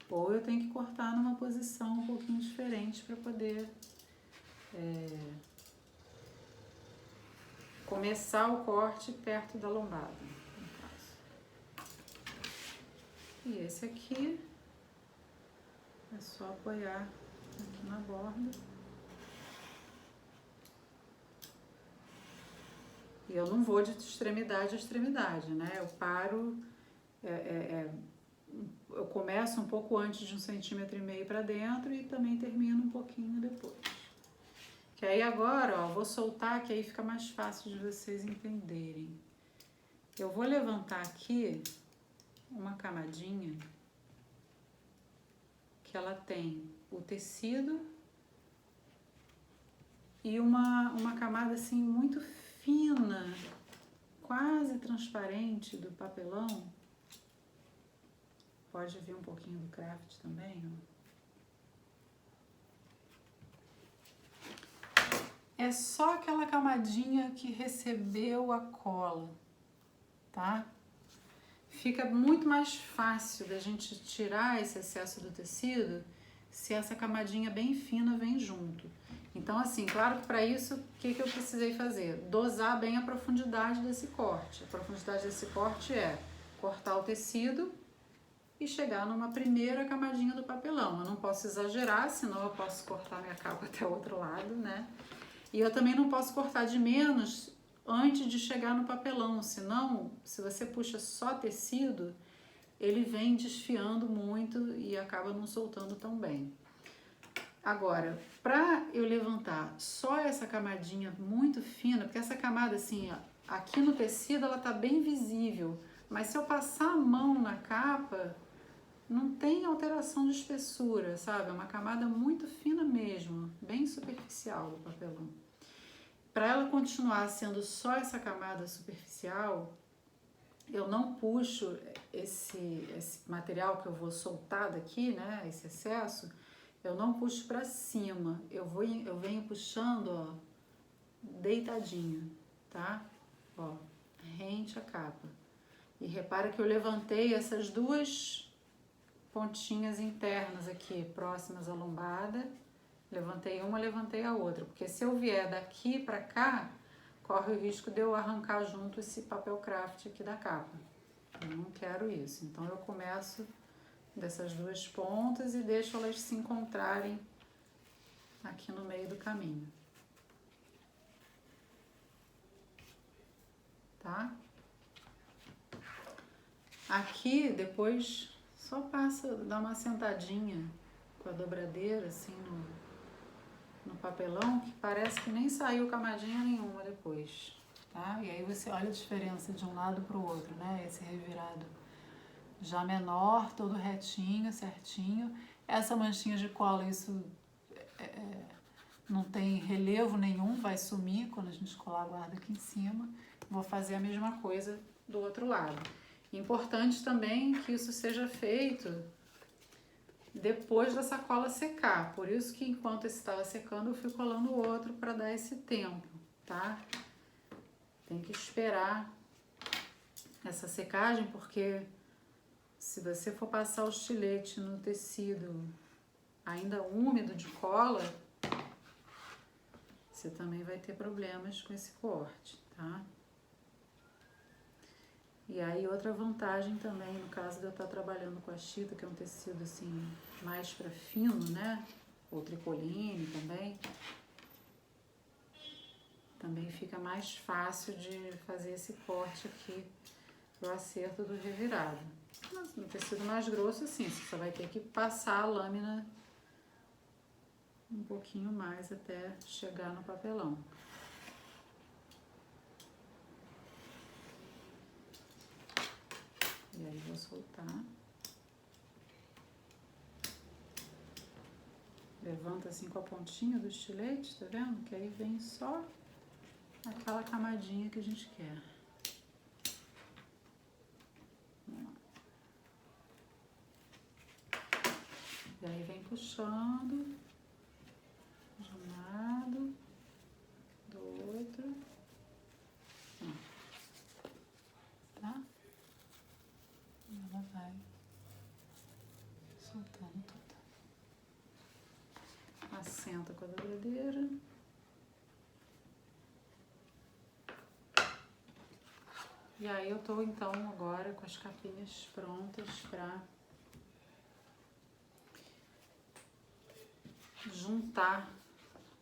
Speaker 1: ou eu tenho que cortar numa posição um pouquinho diferente para poder começar o corte perto da lombada, no caso. E esse aqui é só apoiar aqui na borda. E eu não vou de extremidade a extremidade, né? Eu paro, eu começo um pouco antes de 1,5 cm para dentro e também termino um pouquinho depois. Que aí agora, ó, vou soltar, que aí fica mais fácil de vocês entenderem. Eu vou levantar aqui uma camadinha que ela tem o tecido e uma camada assim muito fina, quase transparente do papelão. Pode vir um pouquinho do craft também, ó. É só aquela camadinha que recebeu a cola, tá? Fica muito mais fácil da gente tirar esse excesso do tecido se essa camadinha bem fina vem junto. Então, assim, claro que para isso, o que eu precisei fazer? Dosar bem a profundidade desse corte. A profundidade desse corte é cortar o tecido e chegar numa primeira camadinha do papelão. Eu não posso exagerar, senão eu posso cortar minha capa até o outro lado, né? E eu também não posso cortar de menos antes de chegar no papelão, senão, se você puxa só tecido, ele vem desfiando muito e acaba não soltando tão bem. Agora, para eu levantar só essa camadinha muito fina, porque essa camada assim, ó, aqui no tecido ela tá bem visível, mas se eu passar a mão na capa, não tem alteração de espessura, sabe? É uma camada muito fina mesmo, bem superficial o papelão. Para ela continuar sendo só essa camada superficial, eu não puxo esse material que eu vou soltar daqui, né? Esse excesso, eu não puxo para cima. Eu venho puxando, ó, deitadinho, tá? Ó, rente a capa. E repara que eu levantei essas duas pontinhas internas aqui, próximas à lombada. Levantei uma, levantei a outra. Porque se eu vier daqui pra cá, corre o risco de eu arrancar junto esse papel craft aqui da capa. Eu não quero isso. Então eu começo dessas duas pontas e deixo elas se encontrarem aqui no meio do caminho. Tá? Aqui depois só passa, dá uma sentadinha com a dobradeira assim no papelão, que parece que nem saiu camadinha nenhuma depois, tá? E aí você olha a diferença de um lado pro outro, né? Esse revirado já menor, todo retinho, certinho. Essa manchinha de cola, isso não tem relevo nenhum, vai sumir quando a gente colar a guarda aqui em cima. Vou fazer a mesma coisa do outro lado. Importante também que isso seja feito depois da sacola secar. Por isso que enquanto esse estava secando, eu fui colando o outro para dar esse tempo, tá? Tem que esperar essa secagem, porque se você for passar o estilete no tecido ainda úmido de cola, você também vai ter problemas com esse corte, tá? E aí outra vantagem também, no caso de eu estar trabalhando com a chita, que é um tecido assim, mais para fino, né? Ou tricoline também. Também fica mais fácil de fazer esse corte aqui pro acerto do revirado. Mas no tecido mais grosso, assim, você só vai ter que passar a lâmina um pouquinho mais até chegar no papelão. E aí vou soltar. Levanta assim com a pontinha do estilete, tá vendo? Que aí vem só aquela camadinha que a gente quer. E aí vem puxando de um lado, do outro, tá? E ela vai soltando tudo. Assenta com a dobradeira. E aí eu tô então agora com as capinhas prontas pra juntar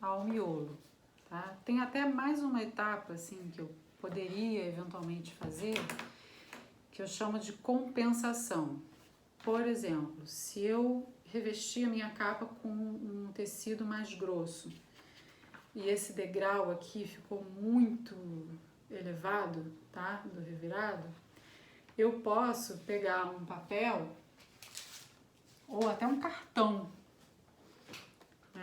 Speaker 1: ao miolo, tá? Tem até mais uma etapa assim que eu poderia eventualmente fazer, que eu chamo de compensação. Por exemplo, se eu revestir a minha capa com um tecido mais grosso e esse degrau aqui ficou muito elevado, tá? Do revirado, eu posso pegar um papel ou até um cartão.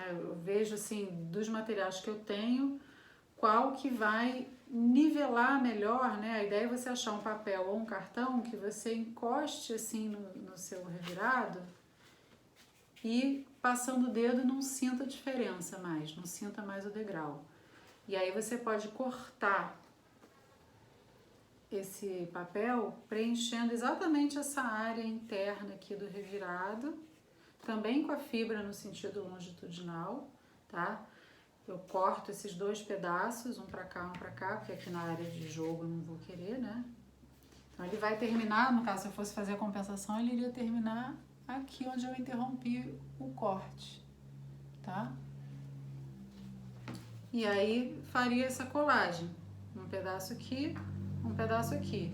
Speaker 1: Eu vejo assim, dos materiais que eu tenho, qual que vai nivelar melhor, né? A ideia é você achar um papel ou um cartão que você encoste assim no seu revirado e passando o dedo não sinta a diferença mais, não sinta mais o degrau. E aí você pode cortar esse papel preenchendo exatamente essa área interna aqui do revirado, também com a fibra no sentido longitudinal, tá? Eu corto esses dois pedaços, um pra cá, porque aqui na área de jogo eu não vou querer, né? Então ele vai terminar, no caso se eu fosse fazer a compensação, ele iria terminar aqui onde eu interrompi o corte, tá? E aí faria essa colagem, um pedaço aqui, um pedaço aqui.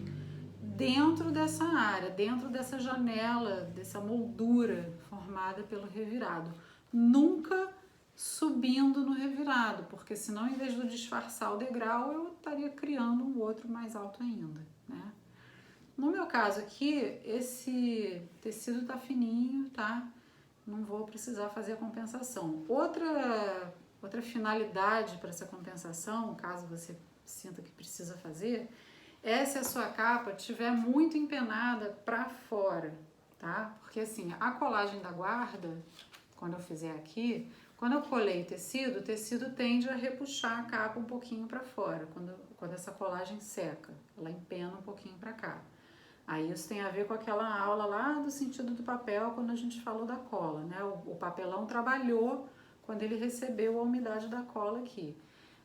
Speaker 1: Dentro dessa área, dentro dessa janela, dessa moldura formada pelo revirado. Nunca subindo no revirado, porque senão em vez de disfarçar o degrau, eu estaria criando um outro mais alto ainda, né? No meu caso aqui, esse tecido tá fininho, tá? Não vou precisar fazer a compensação. Outra finalidade para essa compensação, caso você sinta que precisa fazer, é se a sua capa estiver muito empenada para fora, tá? Porque assim, a colagem da guarda, quando eu fizer aqui, quando eu colei o tecido tende a repuxar a capa um pouquinho para fora, quando essa colagem seca, ela empena um pouquinho para cá. Aí isso tem a ver com aquela aula lá do sentido do papel, quando a gente falou da cola, né? O papelão trabalhou quando ele recebeu a umidade da cola aqui.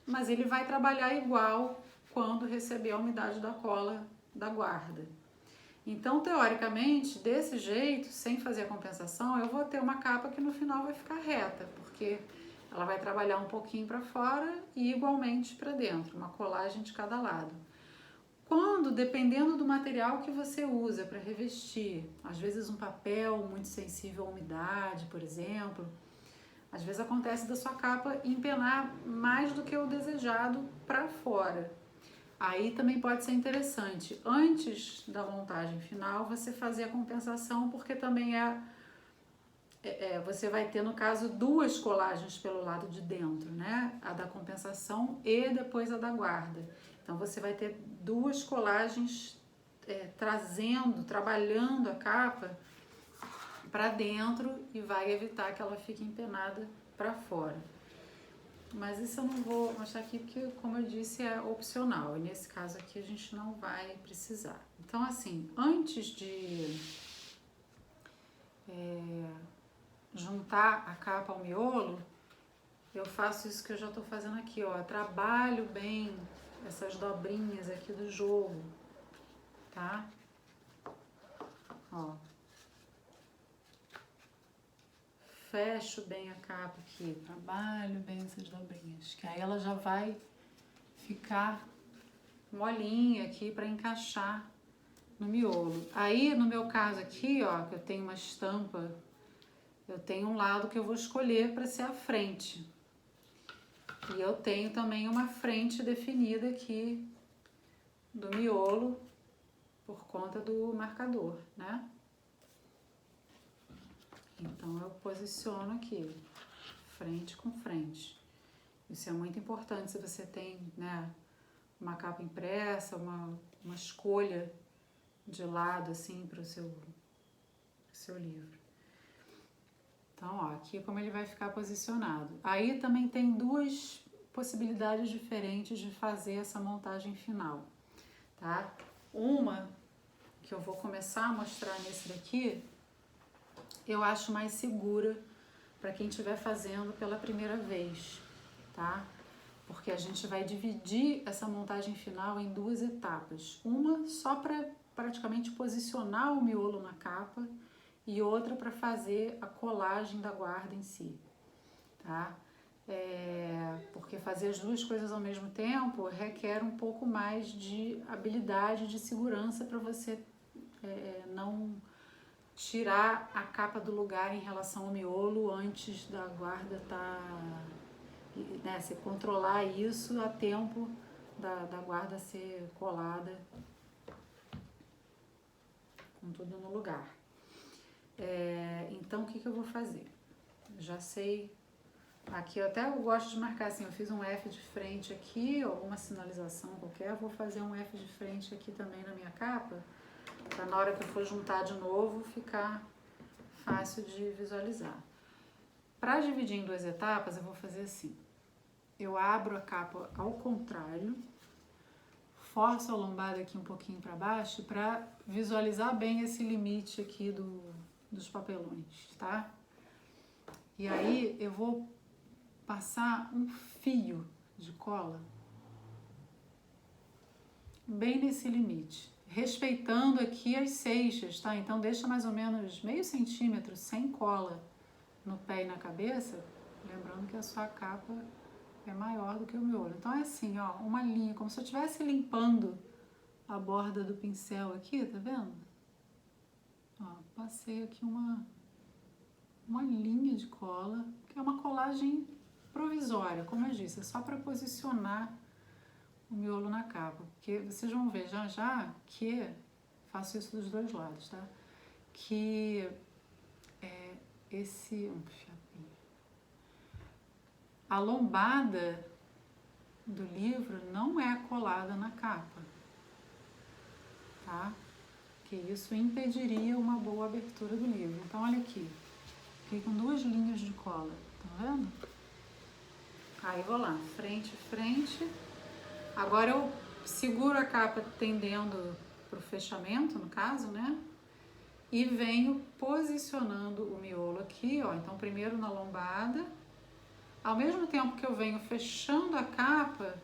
Speaker 1: Mas ele vai trabalhar igual quando receber a umidade da cola da guarda. Então, teoricamente, desse jeito, sem fazer a compensação, eu vou ter uma capa que no final vai ficar reta, porque ela vai trabalhar um pouquinho para fora e igualmente para dentro, uma colagem de cada lado. Quando, dependendo do material que você usa para revestir, às vezes um papel muito sensível à umidade, por exemplo, às vezes acontece da sua capa empenar mais do que o desejado para fora. Aí também pode ser interessante, antes da montagem final, você fazer a compensação, porque também você vai ter, no caso, duas colagens pelo lado de dentro, né? A da compensação e depois a da guarda. Então, você vai ter duas colagens trabalhando a capa para dentro e vai evitar que ela fique empenada para fora. Mas isso eu não vou mostrar aqui porque, como eu disse, é opcional. E nesse caso aqui a gente não vai precisar. Então, assim, antes de juntar a capa ao miolo, eu faço isso que eu já estou fazendo aqui, ó. Trabalho bem essas dobrinhas aqui do jogo, tá? Ó. Fecho bem a capa aqui, trabalho bem essas dobrinhas, que aí ela já vai ficar molinha aqui para encaixar no miolo. Aí, no meu caso aqui, ó, que eu tenho uma estampa, eu tenho um lado que eu vou escolher para ser a frente. E eu tenho também uma frente definida aqui do miolo por conta do marcador, né? Então, eu posiciono aqui, frente com frente. Isso é muito importante se você tem, né, uma capa impressa, uma escolha de lado, assim, para o seu livro. Então, ó, aqui como ele vai ficar posicionado. Aí também tem duas possibilidades diferentes de fazer essa montagem final, tá? Uma, que eu vou começar a mostrar nesse daqui, eu acho mais segura para quem estiver fazendo pela primeira vez, tá? Porque a gente vai dividir essa montagem final em duas etapas. Uma só para praticamente posicionar o miolo na capa e outra para fazer a colagem da guarda em si, tá? Porque fazer as duas coisas ao mesmo tempo requer um pouco mais de habilidade, de segurança para você não tirar a capa do lugar em relação ao miolo antes da guarda né, você controlar isso a tempo da guarda ser colada com tudo no lugar. Então, o que eu vou fazer? Já sei, aqui eu até gosto de marcar assim, eu fiz um F de frente aqui, alguma sinalização qualquer, vou fazer um F de frente aqui também na minha capa, para na hora que eu for juntar de novo ficar fácil de visualizar. Para dividir em duas etapas, eu vou fazer assim. Eu abro a capa ao contrário, forço a lombada aqui um pouquinho para baixo para visualizar bem esse limite aqui dos papelões, tá? E aí eu vou passar um fio de cola bem nesse limite, respeitando aqui as seixas, tá? Então deixa mais ou menos meio centímetro sem cola no pé e na cabeça, lembrando que a sua capa é maior do que o miolo. Então é assim, ó, uma linha, como se eu estivesse limpando a borda do pincel aqui, tá vendo? Ó, passei aqui uma linha de cola, que é uma colagem provisória, como eu disse, é só para posicionar o miolo na capa, porque vocês vão ver já que faço isso dos dois lados, tá? Que a lombada do livro não é colada na capa, tá? Que isso impediria uma boa abertura do livro. Então, olha aqui, fiquei com duas linhas de cola, tá vendo? Aí, vou lá, frente, frente. Agora eu seguro a capa tendendo pro fechamento, no caso, né? E venho posicionando o miolo aqui, ó. Então, primeiro na lombada. Ao mesmo tempo que eu venho fechando a capa,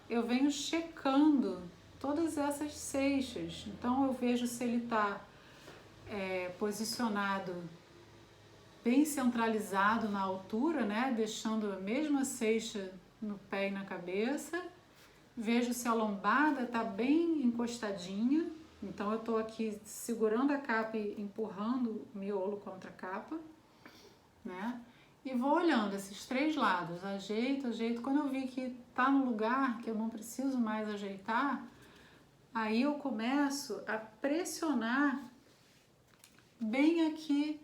Speaker 1: eu venho checando todas essas seixas. Então, eu vejo se ele tá posicionado bem centralizado na altura, né? Deixando a mesma seixa no pé e na cabeça. Vejo se a lombada tá bem encostadinha. Então, eu tô aqui segurando a capa e empurrando o miolo contra a capa, né? E vou olhando esses três lados, ajeito. Quando eu vi que tá no lugar, que eu não preciso mais ajeitar, aí eu começo a pressionar bem aqui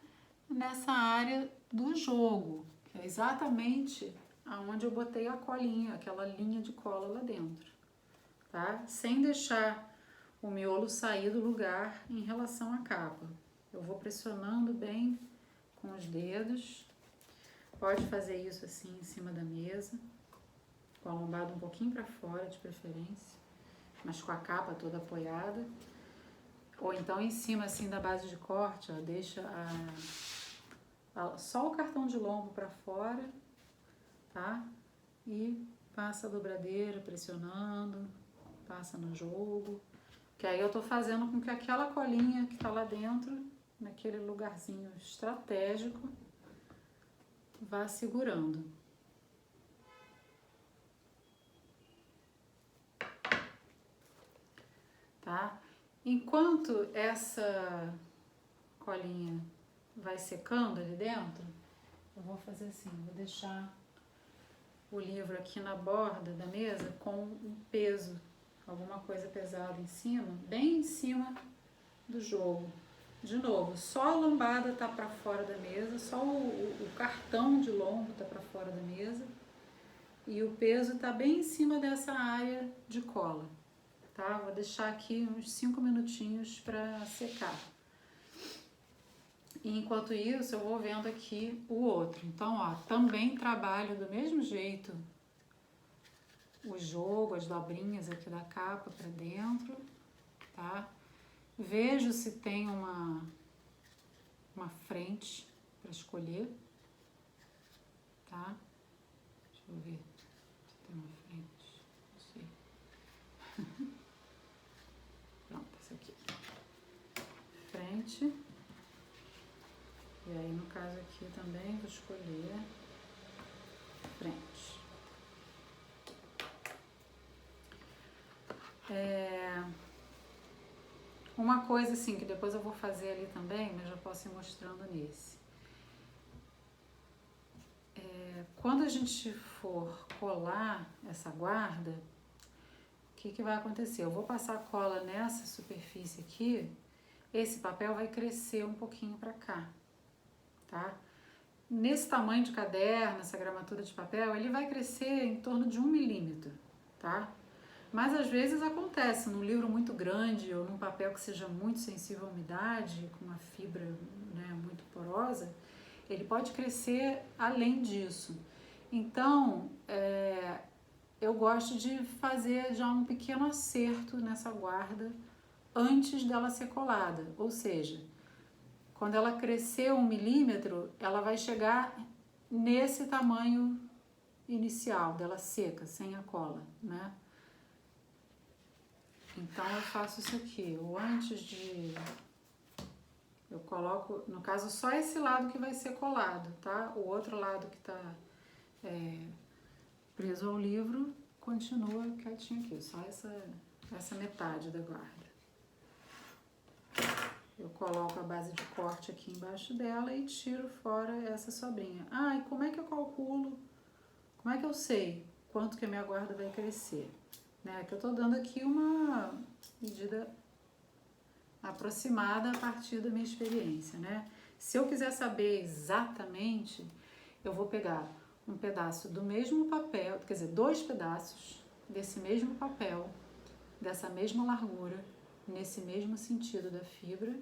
Speaker 1: nessa área do jogo, que é exatamente aonde eu botei a colinha, aquela linha de cola lá dentro, tá? Sem deixar o miolo sair do lugar em relação à capa. Eu vou pressionando bem com os dedos. Pode fazer isso assim em cima da mesa, com a lombada um pouquinho para fora de preferência, mas com a capa toda apoiada. Ou então em cima assim da base de corte, ó, deixa só o cartão de lombo para fora, tá? E passa a dobradeira pressionando, passa no jogo. Que aí eu tô fazendo com que aquela colinha que tá lá dentro, naquele lugarzinho estratégico, vá segurando. Tá? Enquanto essa colinha vai secando ali dentro, eu vou fazer assim, vou deixar o livro aqui na borda da mesa com um peso, alguma coisa pesada em cima, bem em cima do jogo. De novo, só a lombada tá para fora da mesa, só o cartão de lombo tá para fora da mesa e o peso tá bem em cima dessa área de cola, tá? Vou deixar aqui uns 5 minutinhos para secar. E enquanto isso, eu vou vendo aqui o outro. Então, ó, também trabalho do mesmo jeito o jogo, as dobrinhas aqui da capa para dentro, tá? Vejo se tem uma frente para escolher, tá? Deixa eu ver se tem uma frente, não sei. Pronto, essa aqui. Frente. E aí, no caso aqui também, vou escolher frente. Uma coisa assim, que depois eu vou fazer ali também, mas já posso ir mostrando nesse. Quando a gente for colar essa guarda, o que vai acontecer? Eu vou passar cola nessa superfície aqui, esse papel vai crescer um pouquinho para cá, tá? Nesse tamanho de caderno, essa gramatura de papel, ele vai crescer em torno de 1 milímetro, tá? Mas às vezes acontece num livro muito grande ou num papel que seja muito sensível à umidade, com uma fibra, né, muito porosa, ele pode crescer além disso. Então, eu gosto de fazer já um pequeno acerto nessa guarda antes dela ser colada. Ou seja, quando ela crescer 1 milímetro, ela vai chegar nesse tamanho inicial dela seca, sem a cola, né? Então eu faço isso aqui, ou antes de... Eu coloco, no caso, só esse lado que vai ser colado, tá? O outro lado que tá preso ao livro continua quietinho aqui, só essa metade da guarda. Eu coloco a base de corte aqui embaixo dela e tiro fora essa sobrinha. Ah, e como é que eu calculo, como é que eu sei quanto que a minha guarda vai crescer? Né, que eu tô dando aqui uma medida aproximada a partir da minha experiência, né? Se eu quiser saber exatamente, eu vou pegar um pedaço do mesmo papel, quer dizer, 2 pedaços desse mesmo papel, dessa mesma largura, nesse mesmo sentido da fibra.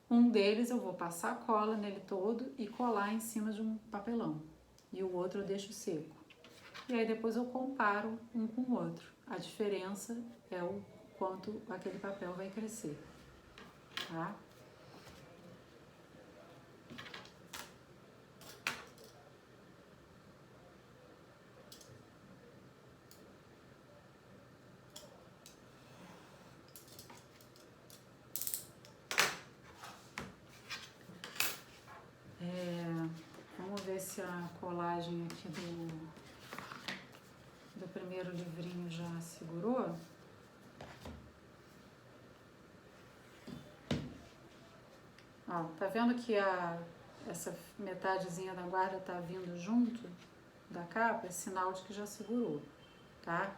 Speaker 1: Um deles eu vou passar cola nele todo e colar em cima de um papelão. E o outro eu deixo seco. E aí depois eu comparo um com o outro. A diferença é o quanto aquele papel vai crescer, tá? Vamos ver se a colagem aqui do primeiro livrinho já segurou. Ó, tá vendo que essa metadezinha da guarda tá vindo junto da capa? É sinal de que já segurou, tá?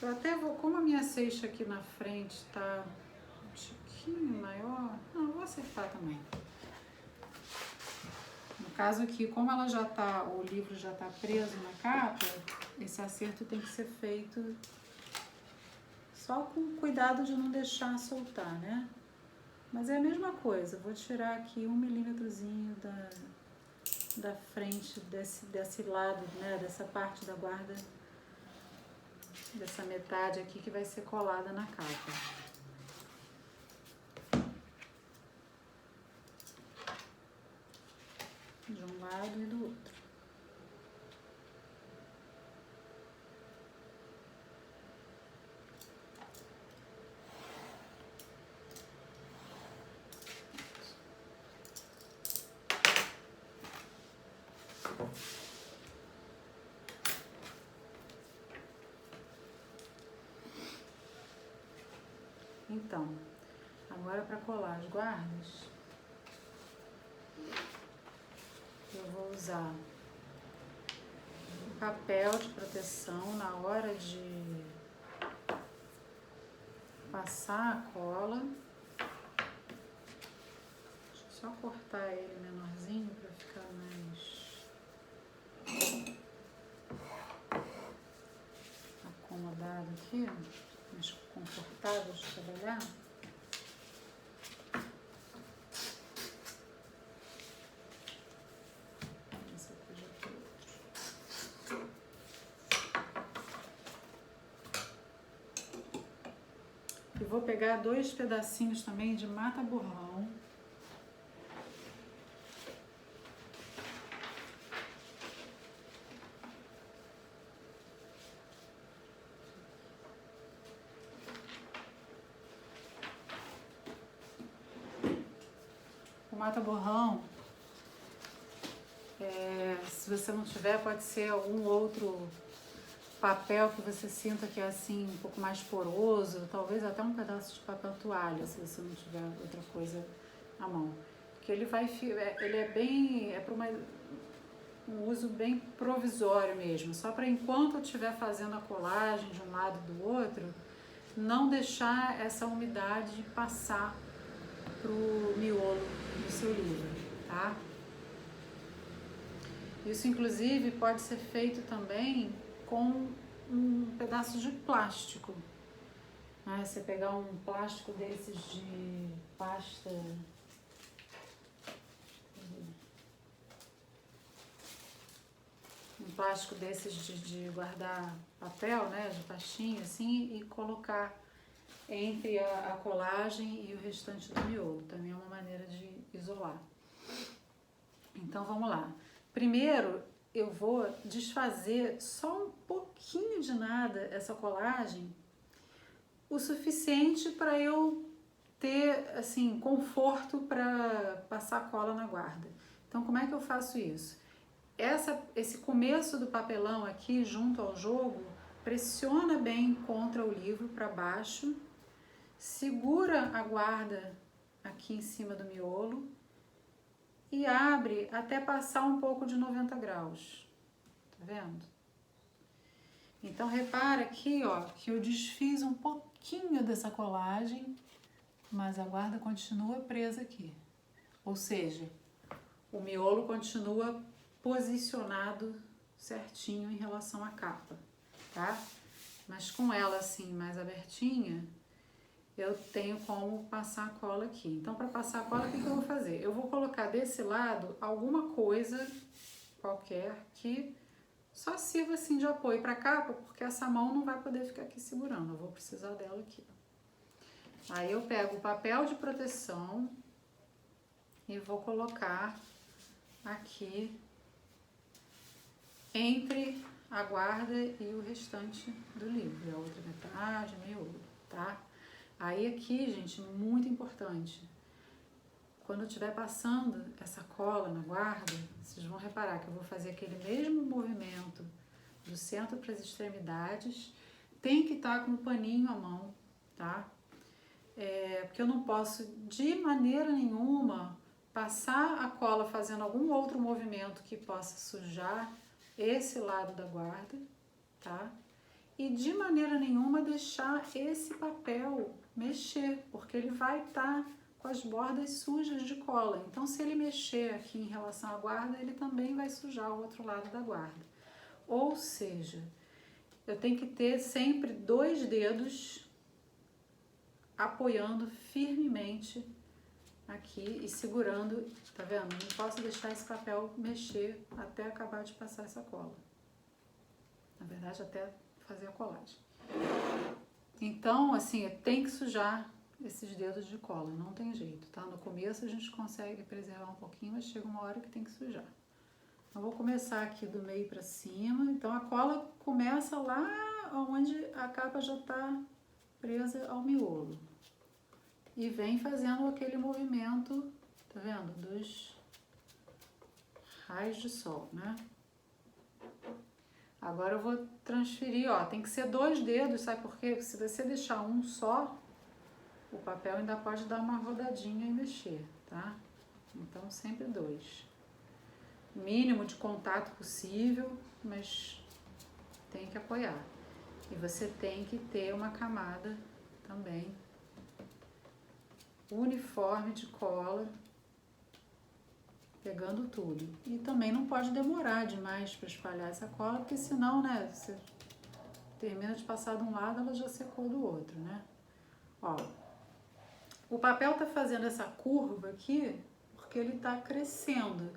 Speaker 1: Eu até vou, como a minha cesta aqui na frente tá um tiquinho maior, não, vou acertar também. No caso aqui, como ela já tá, o livro já tá preso na capa, esse acerto tem que ser feito só com cuidado de não deixar soltar, né? Mas é a mesma coisa, vou tirar aqui 1 milímetrozinho da frente desse lado, né? Dessa parte da guarda, dessa metade aqui que vai ser colada na capa. De um lado e do outro. Então, agora para colar as guardas, eu vou usar um papel de proteção na hora de passar a cola. Deixa eu só cortar ele menorzinho para ficar mais acomodado aqui, mais confortável de trabalhar. E vou pegar 2 pedacinhos também de mata-borrão. O mata-borrão, se você não tiver, pode ser algum outro papel que você sinta que é assim um pouco mais poroso, talvez até um pedaço de papel toalha, se você não tiver outra coisa à mão. Porque ele é para um uso bem provisório mesmo, só para enquanto eu estiver fazendo a colagem de um lado e do outro, não deixar essa umidade passar pro miolo do seu livro, tá? Isso inclusive pode ser feito também com um pedaço de plástico, né? Você pegar um plástico desses de pasta, um plástico desses de guardar papel, né? De pastinha assim, e colocar entre a colagem e o restante do miolo. Também é uma maneira de isolar. Então vamos lá. Primeiro eu vou desfazer só um pouquinho de nada essa colagem, o suficiente para eu ter assim conforto para passar cola na guarda. Então como é que eu faço isso? Esse começo do papelão aqui junto ao jogo, pressiona bem contra o livro para baixo, segura a guarda aqui em cima do miolo e abre até passar um pouco de 90 graus, tá vendo? Então repara aqui, ó, que eu desfiz um pouquinho dessa colagem, mas a guarda continua presa aqui. Ou seja, o miolo continua posicionado certinho em relação à capa, tá? Mas com ela assim mais abertinha, eu tenho como passar a cola aqui. Então, para passar a cola, o que eu vou fazer? Eu vou colocar desse lado alguma coisa qualquer que só sirva assim de apoio para a capa, porque essa mão não vai poder ficar aqui segurando, eu vou precisar dela aqui. Aí eu pego o papel de proteção e vou colocar aqui entre a guarda e o restante do livro, a outra metade, miolo, tá? Aí aqui, gente, muito importante, quando eu estiver passando essa cola na guarda, vocês vão reparar que eu vou fazer aquele mesmo movimento do centro para as extremidades, tem que estar com o paninho à mão, tá? Porque eu não posso de maneira nenhuma passar a cola fazendo algum outro movimento que possa sujar esse lado da guarda, tá? E de maneira nenhuma deixar esse papel mexer, porque ele vai estar com as bordas sujas de cola. Então, se ele mexer aqui em relação à guarda, ele também vai sujar o outro lado da guarda. Ou seja, eu tenho que ter sempre 2 dedos apoiando firmemente aqui e segurando, tá vendo? Não posso deixar esse papel mexer até acabar de passar essa cola. Na verdade, até fazer a colagem. Então, assim, tem que sujar esses dedos de cola, não tem jeito, tá? No começo a gente consegue preservar um pouquinho, mas chega uma hora que tem que sujar. Eu vou começar aqui do meio para cima, então a cola começa lá onde a capa já tá presa ao miolo. E vem fazendo aquele movimento, tá vendo? Dos raios de sol, né? Agora eu vou transferir, ó, tem que ser 2 dedos, sabe por quê? Porque se você deixar um só, o papel ainda pode dar uma rodadinha e mexer, tá? Então sempre 2. Mínimo de contato possível, mas tem que apoiar. E você tem que ter uma camada também uniforme de cola, pegando tudo. E também não pode demorar demais para espalhar essa cola, porque senão, né, você termina de passar de um lado, ela já secou do outro, né? Ó, o papel tá fazendo essa curva aqui porque ele tá crescendo.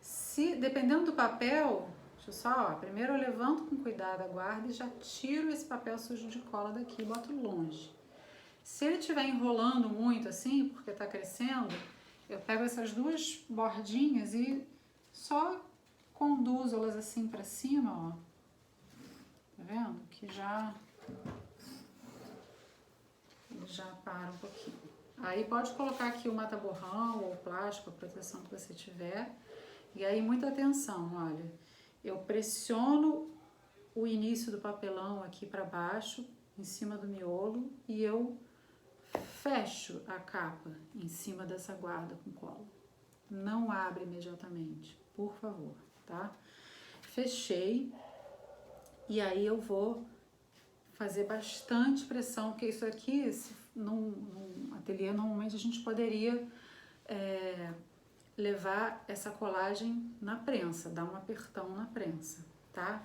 Speaker 1: Se, dependendo do papel, deixa eu só, ó, primeiro eu levanto com cuidado a guarda e já tiro esse papel sujo de cola daqui e boto longe. Se ele estiver enrolando muito assim, porque tá crescendo, eu pego essas 2 bordinhas e só conduzo elas assim pra cima, ó. Tá vendo? Que já para um pouquinho. Aí pode colocar aqui o mata-borrão ou plástico, a proteção que você tiver. E aí muita atenção, olha. Eu pressiono o início do papelão aqui para baixo, em cima do miolo, e eu fecho a capa em cima dessa guarda com cola. Não abre imediatamente, por favor, tá? Fechei. E aí eu vou fazer bastante pressão, porque isso aqui, num ateliê, normalmente a gente poderia levar essa colagem na prensa, dar um apertão na prensa, tá?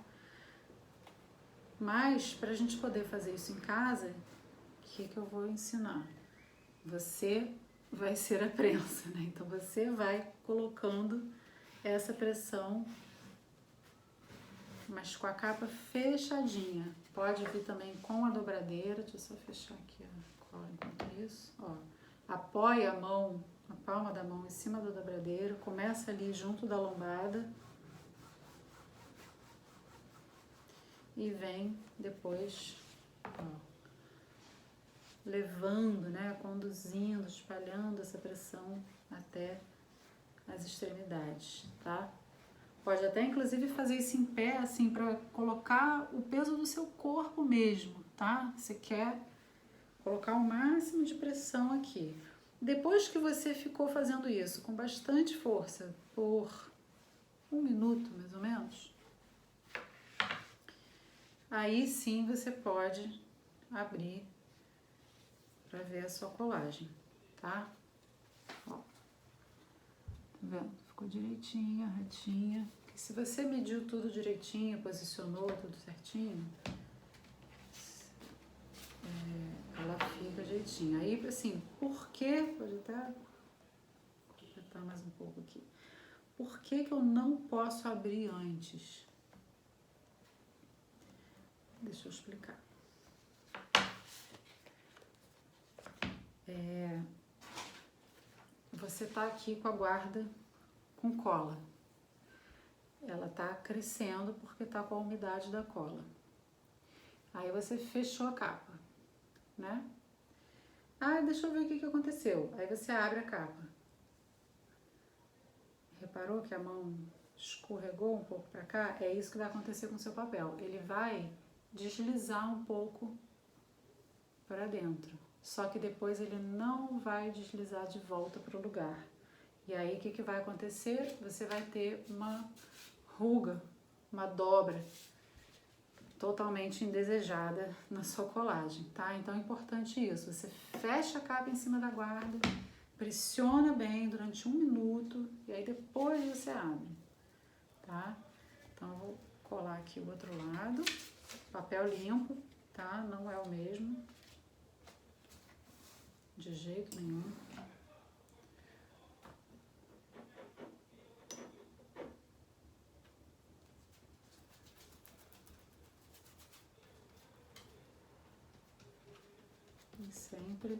Speaker 1: Mas, pra gente poder fazer isso em casa, o que eu vou ensinar? Você vai ser a prensa, né? Então, você vai colocando essa pressão, mas com a capa fechadinha. Pode vir também com a dobradeira. Deixa eu só fechar aqui a cola enquanto isso. Ó, apoia a mão, a palma da mão em cima da dobradeira. Começa ali junto da lombada. E vem depois, ó, levando, né, conduzindo, espalhando essa pressão até as extremidades, tá? Pode até inclusive fazer isso em pé, assim, para colocar o peso do seu corpo mesmo, tá? Você quer colocar o máximo de pressão aqui. Depois que você ficou fazendo isso com bastante força por 1 minuto, mais ou menos, aí sim você pode abrir para ver a sua colagem, tá? Ó, tá vendo? Ficou direitinha, retinha. Porque se você mediu tudo direitinho, posicionou tudo certinho, ela fica jeitinho. Aí, assim, por que, pode até apertar mais um pouco aqui, por que eu não posso abrir antes? Deixa eu explicar. Você tá aqui com a guarda com cola. Ela tá crescendo porque tá com a umidade da cola. Aí você fechou a capa, né? Ah, deixa eu ver o que aconteceu. Aí você abre a capa. Reparou que a mão escorregou um pouco para cá? É isso que vai acontecer com o seu papel. Ele vai deslizar um pouco para dentro. Só que depois ele não vai deslizar de volta para o lugar. E aí o que vai acontecer? Você vai ter uma ruga, uma dobra totalmente indesejada na sua colagem, tá? Então é importante isso. Você fecha a capa em cima da guarda, pressiona bem durante 1 minuto e aí depois você abre, tá? Então eu vou colar aqui o outro lado, papel limpo, tá? Não é o mesmo, de jeito nenhum. E sempre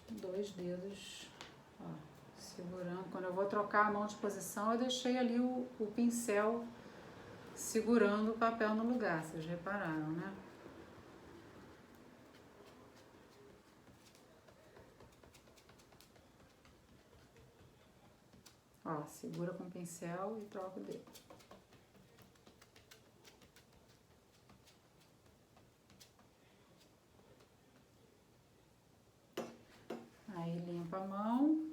Speaker 1: dois dedos, ó, segurando. Quando eu vou trocar a mão de posição, eu deixei ali o pincel segurando o papel no lugar, vocês repararam, né? Ó, segura com o pincel e troca o dedo. Aí limpa a mão,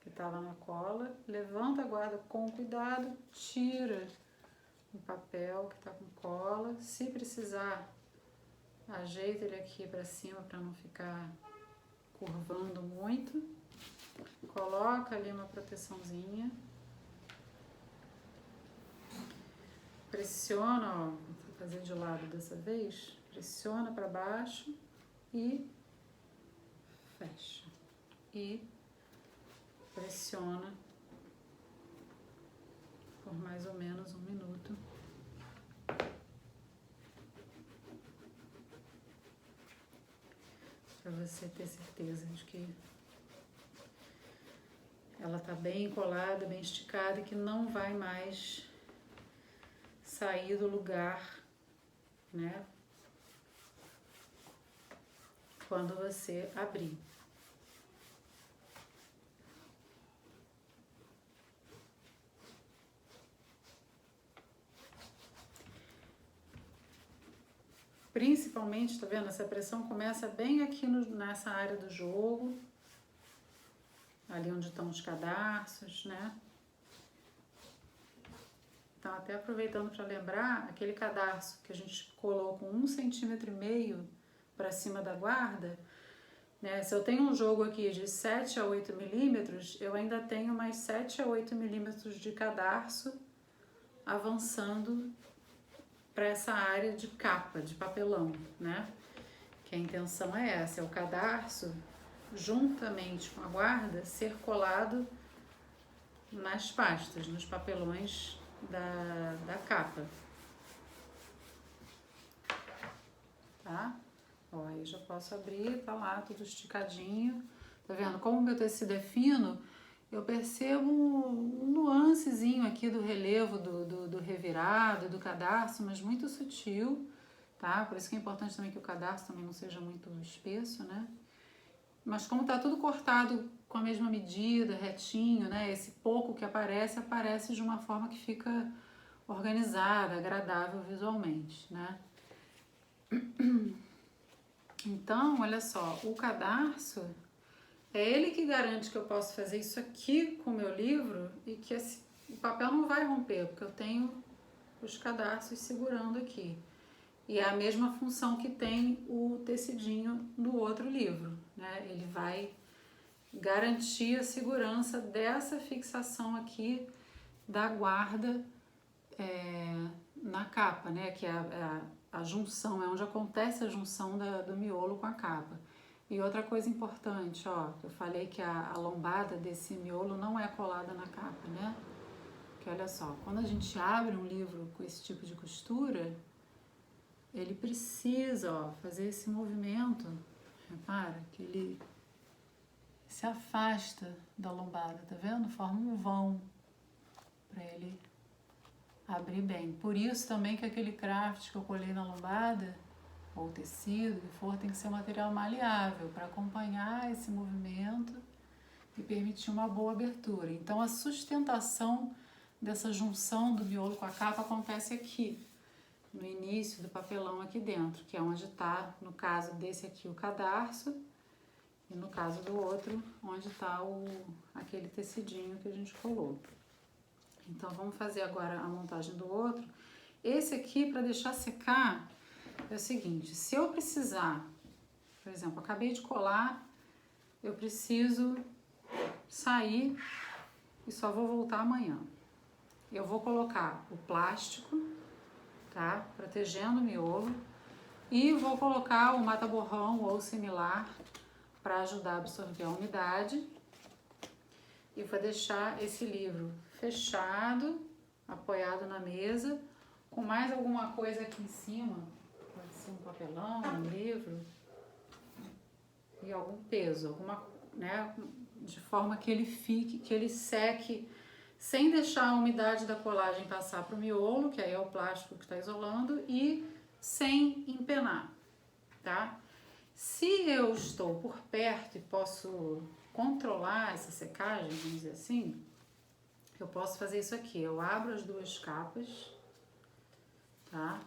Speaker 1: que tá lá na cola, levanta a guarda com cuidado, tira o papel que tá com cola. Se precisar, ajeita ele aqui pra cima para não ficar curvando muito. Coloca ali uma proteçãozinha. Pressiona, ó, vou fazer de lado dessa vez. Pressiona para baixo e fecha. E pressiona por mais ou menos 1 minuto. Para você ter certeza de que ela tá bem colada, bem esticada e que não vai mais sair do lugar, né? Quando você abrir. Principalmente, tá vendo? Essa pressão começa bem aqui nessa área do jogo, ali onde estão os cadarços, né? Então, até aproveitando para lembrar, aquele cadarço que a gente colou com 1,5 cm para cima da guarda, né? Se eu tenho um jogo aqui de 7 a 8 milímetros, eu ainda tenho mais 7 a 8 milímetros de cadarço avançando para essa área de capa, de papelão, né? Que a intenção é essa, é o cadarço, juntamente com a guarda, ser colado nas pastas, nos papelões da capa. Tá? Ó, aí já posso abrir, tá lá tudo esticadinho. Tá vendo? Como o meu tecido é fino, eu percebo um nuancezinho aqui do relevo, do revirado, do cadarço, mas muito sutil, tá? Por isso que é importante também que o cadarço também não seja muito espesso, né? Mas como tá tudo cortado com a mesma medida, retinho, né? Esse pouco que aparece de uma forma que fica organizada, agradável visualmente, né? Então, olha só, o cadarço é ele que garante que eu posso fazer isso aqui com o meu livro e que o papel não vai romper, porque eu tenho os cadarços segurando aqui. E é a mesma função que tem o tecidinho do outro livro, né? Ele vai garantir a segurança dessa fixação aqui da guarda na capa, né? Que é a junção, é onde acontece a junção do miolo com a capa. E outra coisa importante, ó, eu falei que a lombada desse miolo não é colada na capa, né? Porque olha só, quando a gente abre um livro com esse tipo de costura, ele precisa, ó, fazer esse movimento. Repara que ele se afasta da lombada, tá vendo? Forma um vão para ele abrir bem. Por isso também que aquele craft que eu colei na lombada, ou tecido, que for, tem que ser um material maleável para acompanhar esse movimento e permitir uma boa abertura. Então a sustentação dessa junção do miolo com a capa acontece aqui, no início do papelão aqui dentro, que é onde está, no caso desse aqui, o cadarço, e no caso do outro, onde está aquele tecidinho que a gente colou. Então, vamos fazer agora a montagem do outro. Esse aqui, para deixar secar, é o seguinte, se eu precisar, por exemplo, acabei de colar, eu preciso sair e só vou voltar amanhã. Eu vou colocar o plástico, tá? Protegendo o miolo, e vou colocar o mata-borrão ou similar para ajudar a absorver a umidade. E vou deixar esse livro fechado, apoiado na mesa, com mais alguma coisa aqui em cima, pode ser um papelão, um livro, e algum peso, alguma, né, de forma que ele fique, que ele seque, sem deixar a umidade da colagem passar para o miolo, que aí é o plástico que está isolando, e sem empenar, tá? Se eu estou por perto e posso controlar essa secagem, vamos dizer assim, eu posso fazer isso aqui. Eu abro as duas capas, tá?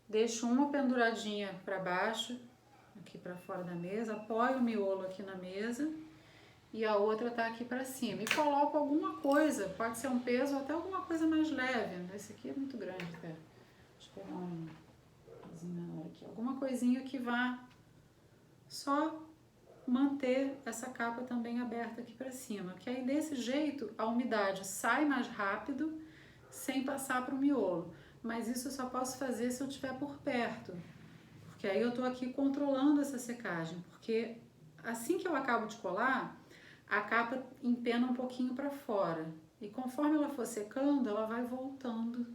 Speaker 1: Deixo uma penduradinha para baixo, aqui para fora da mesa, apoio o miolo aqui na mesa e a outra tá aqui para cima. E coloco alguma coisa, pode ser um peso ou até alguma coisa mais leve. Esse aqui é muito grande, até. Deixa eu pegar um coisinha menor aqui. Alguma coisinha que vá só manter essa capa também aberta aqui para cima, que aí desse jeito a umidade sai mais rápido sem passar para o miolo, mas isso eu só posso fazer se eu estiver por perto, porque aí eu tô aqui controlando essa secagem, porque assim que eu acabo de colar, a capa empena um pouquinho para fora, e conforme ela for secando, ela vai voltando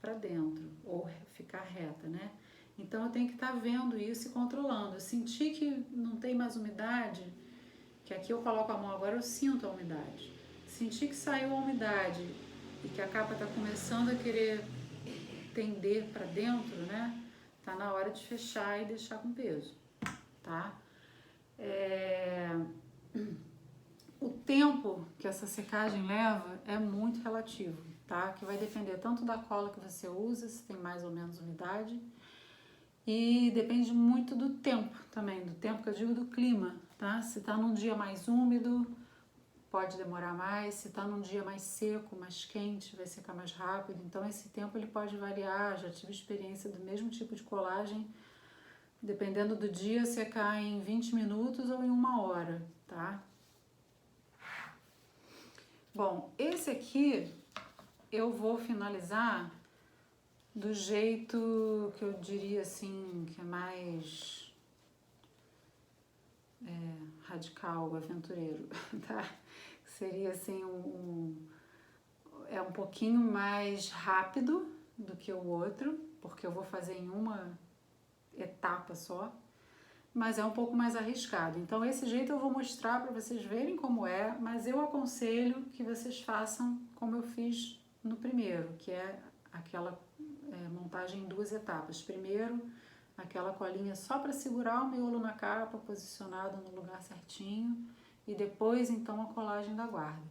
Speaker 1: para dentro, ou ficar reta, né? Então eu tenho que estar vendo isso e controlando. Eu senti que não tem mais umidade, que aqui eu coloco a mão agora, eu sinto a umidade. Senti que saiu a umidade e que a capa está começando a querer tender para dentro, né? Tá na hora de fechar e deixar com peso, tá? O tempo que essa secagem leva é muito relativo, tá? Que vai depender tanto da cola que você usa, se tem mais ou menos umidade, e depende muito do tempo também, do tempo que eu digo do clima, tá? Se tá num dia mais úmido, pode demorar mais, se tá num dia mais seco, mais quente, vai secar mais rápido, então esse tempo ele pode variar, já tive experiência do mesmo tipo de colagem, dependendo do dia, secar em 20 minutos ou em 1 hora, tá? Bom, esse aqui eu vou finalizar do jeito que eu diria assim, que é mais radical, aventureiro, tá? Seria assim, é um pouquinho mais rápido do que o outro, porque eu vou fazer em uma etapa só, mas é um pouco mais arriscado. Então esse jeito eu vou mostrar para vocês verem como é, mas eu aconselho que vocês façam como eu fiz no primeiro, que é aquela montagem em 2 etapas. Primeiro, aquela colinha só para segurar o miolo na capa, posicionado no lugar certinho, e depois então a colagem da guarda.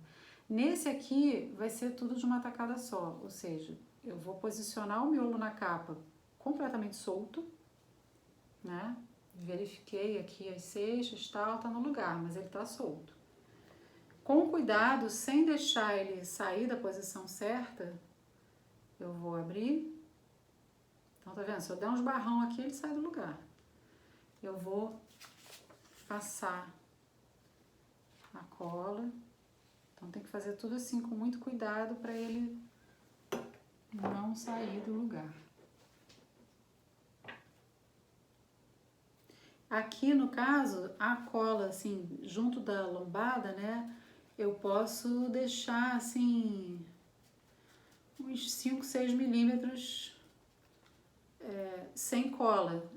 Speaker 1: Nesse aqui vai ser tudo de uma tacada só, ou seja, eu vou posicionar o miolo na capa completamente solto, né? Verifiquei aqui as seixas, tal, tá no lugar, mas ele tá solto. Com cuidado, sem deixar ele sair da posição certa, eu vou abrir. Então, tá vendo? Se eu der uns barrão aqui, ele sai do lugar. Eu vou passar a cola. Então, tem que fazer tudo assim com muito cuidado para ele não sair do lugar. Aqui, no caso, a cola, assim, junto da lombada, né? Eu posso deixar, assim, uns 5, 6 milímetros sem cola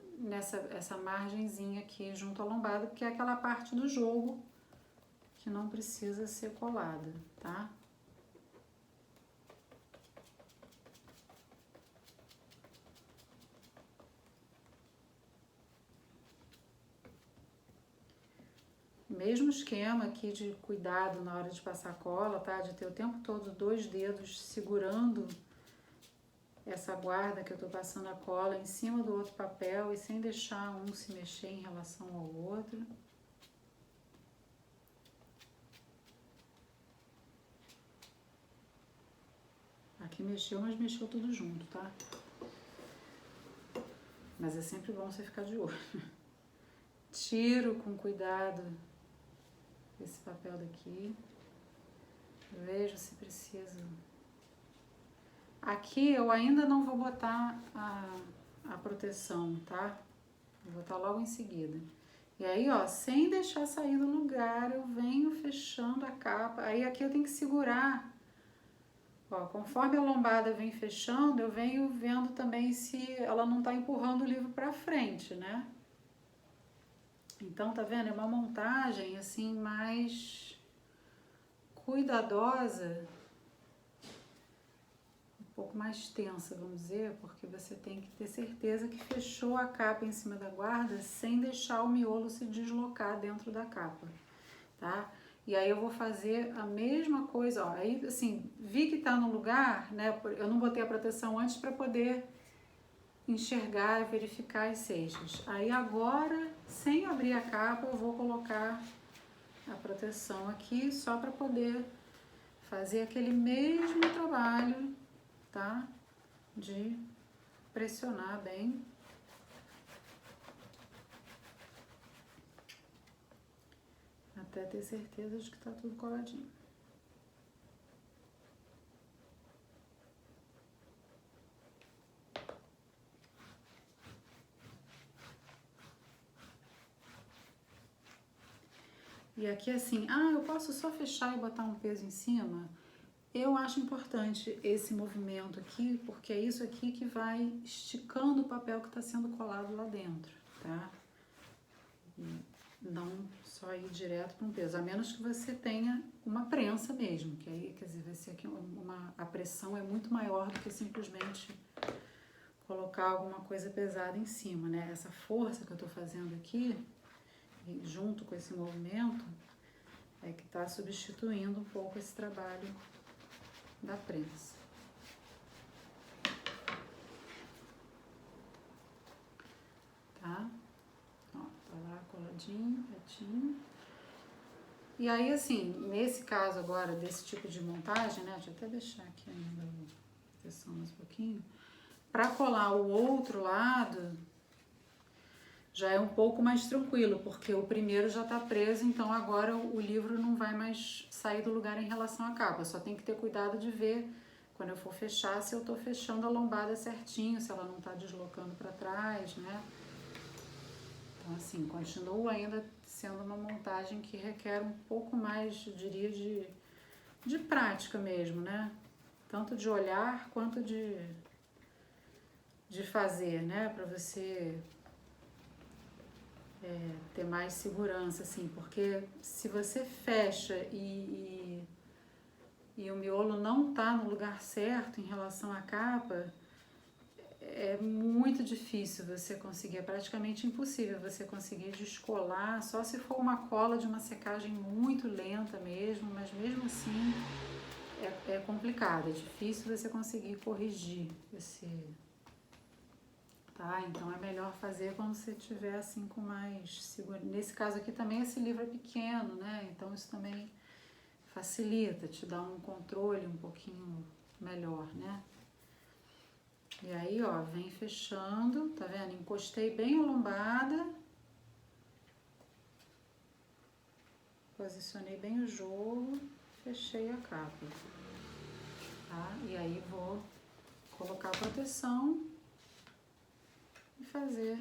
Speaker 1: essa margenzinha aqui junto à lombada, porque é aquela parte do jogo que não precisa ser colada, tá? Mesmo esquema aqui de cuidado na hora de passar cola, tá? De ter o tempo todo 2 dedos segurando essa guarda que eu tô passando a cola em cima do outro papel e sem deixar um se mexer em relação ao outro. Aqui mexeu, mas mexeu tudo junto, tá? Mas é sempre bom você ficar de olho. Tiro com cuidado esse papel daqui. Vejo se precisa. Aqui eu ainda não vou botar a proteção, tá? Vou botar logo em seguida. E aí, ó, sem deixar sair do lugar, eu venho fechando a capa. Aí aqui eu tenho que segurar. Ó, conforme a lombada vem fechando, eu venho vendo também se ela não tá empurrando o livro pra frente, né? Então, tá vendo? É uma montagem, assim, mais cuidadosa, um pouco mais tensa, vamos dizer, porque você tem que ter certeza que fechou a capa em cima da guarda sem deixar o miolo se deslocar dentro da capa, tá? E aí eu vou fazer a mesma coisa, ó, aí assim, vi que tá no lugar, né, eu não botei a proteção antes para poder enxergar e verificar as seixas. Aí agora, sem abrir a capa, eu vou colocar a proteção aqui só para poder fazer aquele mesmo trabalho, tá? De pressionar bem. Até ter certeza de que tá tudo coladinho. E aqui assim, eu posso só fechar e botar um peso em cima? Eu acho importante esse movimento aqui, porque é isso aqui que vai esticando o papel que está sendo colado lá dentro, tá? Não só ir direto para um peso, a menos que você tenha uma prensa mesmo, que aí, quer dizer, vai ser aqui a pressão é muito maior do que simplesmente colocar alguma coisa pesada em cima, né? Essa força que eu tô fazendo aqui, junto com esse movimento, é que tá substituindo um pouco esse trabalho da prensa. Tá? Ó, tá lá coladinho, retinho. E aí, assim, nesse caso agora, desse tipo de montagem, né? Deixa eu até deixar aqui ainda a proteção mais um pouquinho. Pra colar o outro lado, já é um pouco mais tranquilo, porque o primeiro já tá preso, então agora o livro não vai mais sair do lugar em relação à capa. Só tem que ter cuidado de ver, quando eu for fechar, se eu tô fechando a lombada certinho, se ela não tá deslocando para trás, né? Então, assim, continua ainda sendo uma montagem que requer um pouco mais, eu diria, de prática mesmo, né? Tanto de olhar quanto de fazer, né? Para você ter mais segurança, assim, porque se você fecha e o miolo não tá no lugar certo em relação à capa, é muito difícil você conseguir, é praticamente impossível você conseguir descolar, só se for uma cola de uma secagem muito lenta mesmo, mas mesmo assim é complicado, é difícil você conseguir corrigir esse... Tá? Então é melhor fazer quando você tiver assim com mais segurança. Nesse caso aqui também esse livro é pequeno, né? Então isso também facilita, te dá um controle um pouquinho melhor, né? E aí, ó, vem fechando, tá vendo? Encostei bem a lombada. Posicionei bem o jogo, fechei a capa, tá? E aí vou colocar a proteção e fazer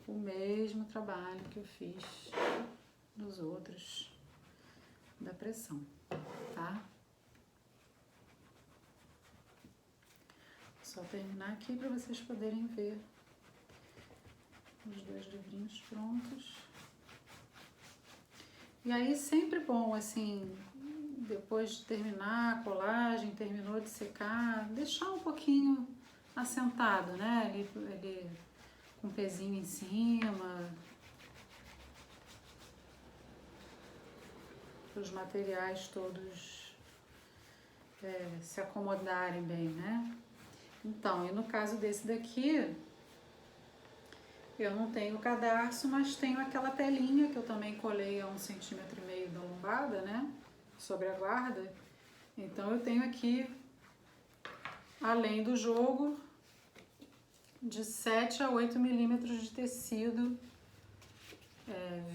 Speaker 1: o mesmo trabalho que eu fiz nos outros da pressão, tá? só terminar aqui para vocês poderem ver os 2 livrinhos prontos. E aí sempre bom, assim, depois de terminar a colagem, terminou de secar, deixar um pouquinho assentado, né? Ele com o pezinho em cima, para os materiais todos se acomodarem bem, né? Então, e no caso desse daqui, eu não tenho cadarço, mas tenho aquela telinha que eu também colei a 1,5 cm da lombada, né? Sobre a guarda. Então, eu tenho aqui, além do jogo, de 7 a 8 milímetros de tecido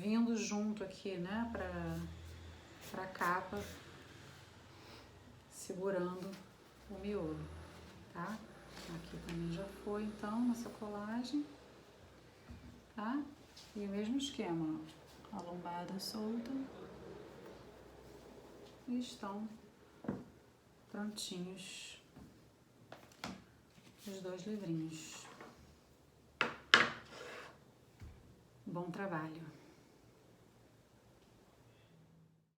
Speaker 1: vindo junto aqui, né? Pra capa, segurando o miolo, tá? Aqui também já foi, então, nossa colagem. Tá? E o mesmo esquema, ó, a lombada solta e estão prontinhos os 2 livrinhos. Bom trabalho!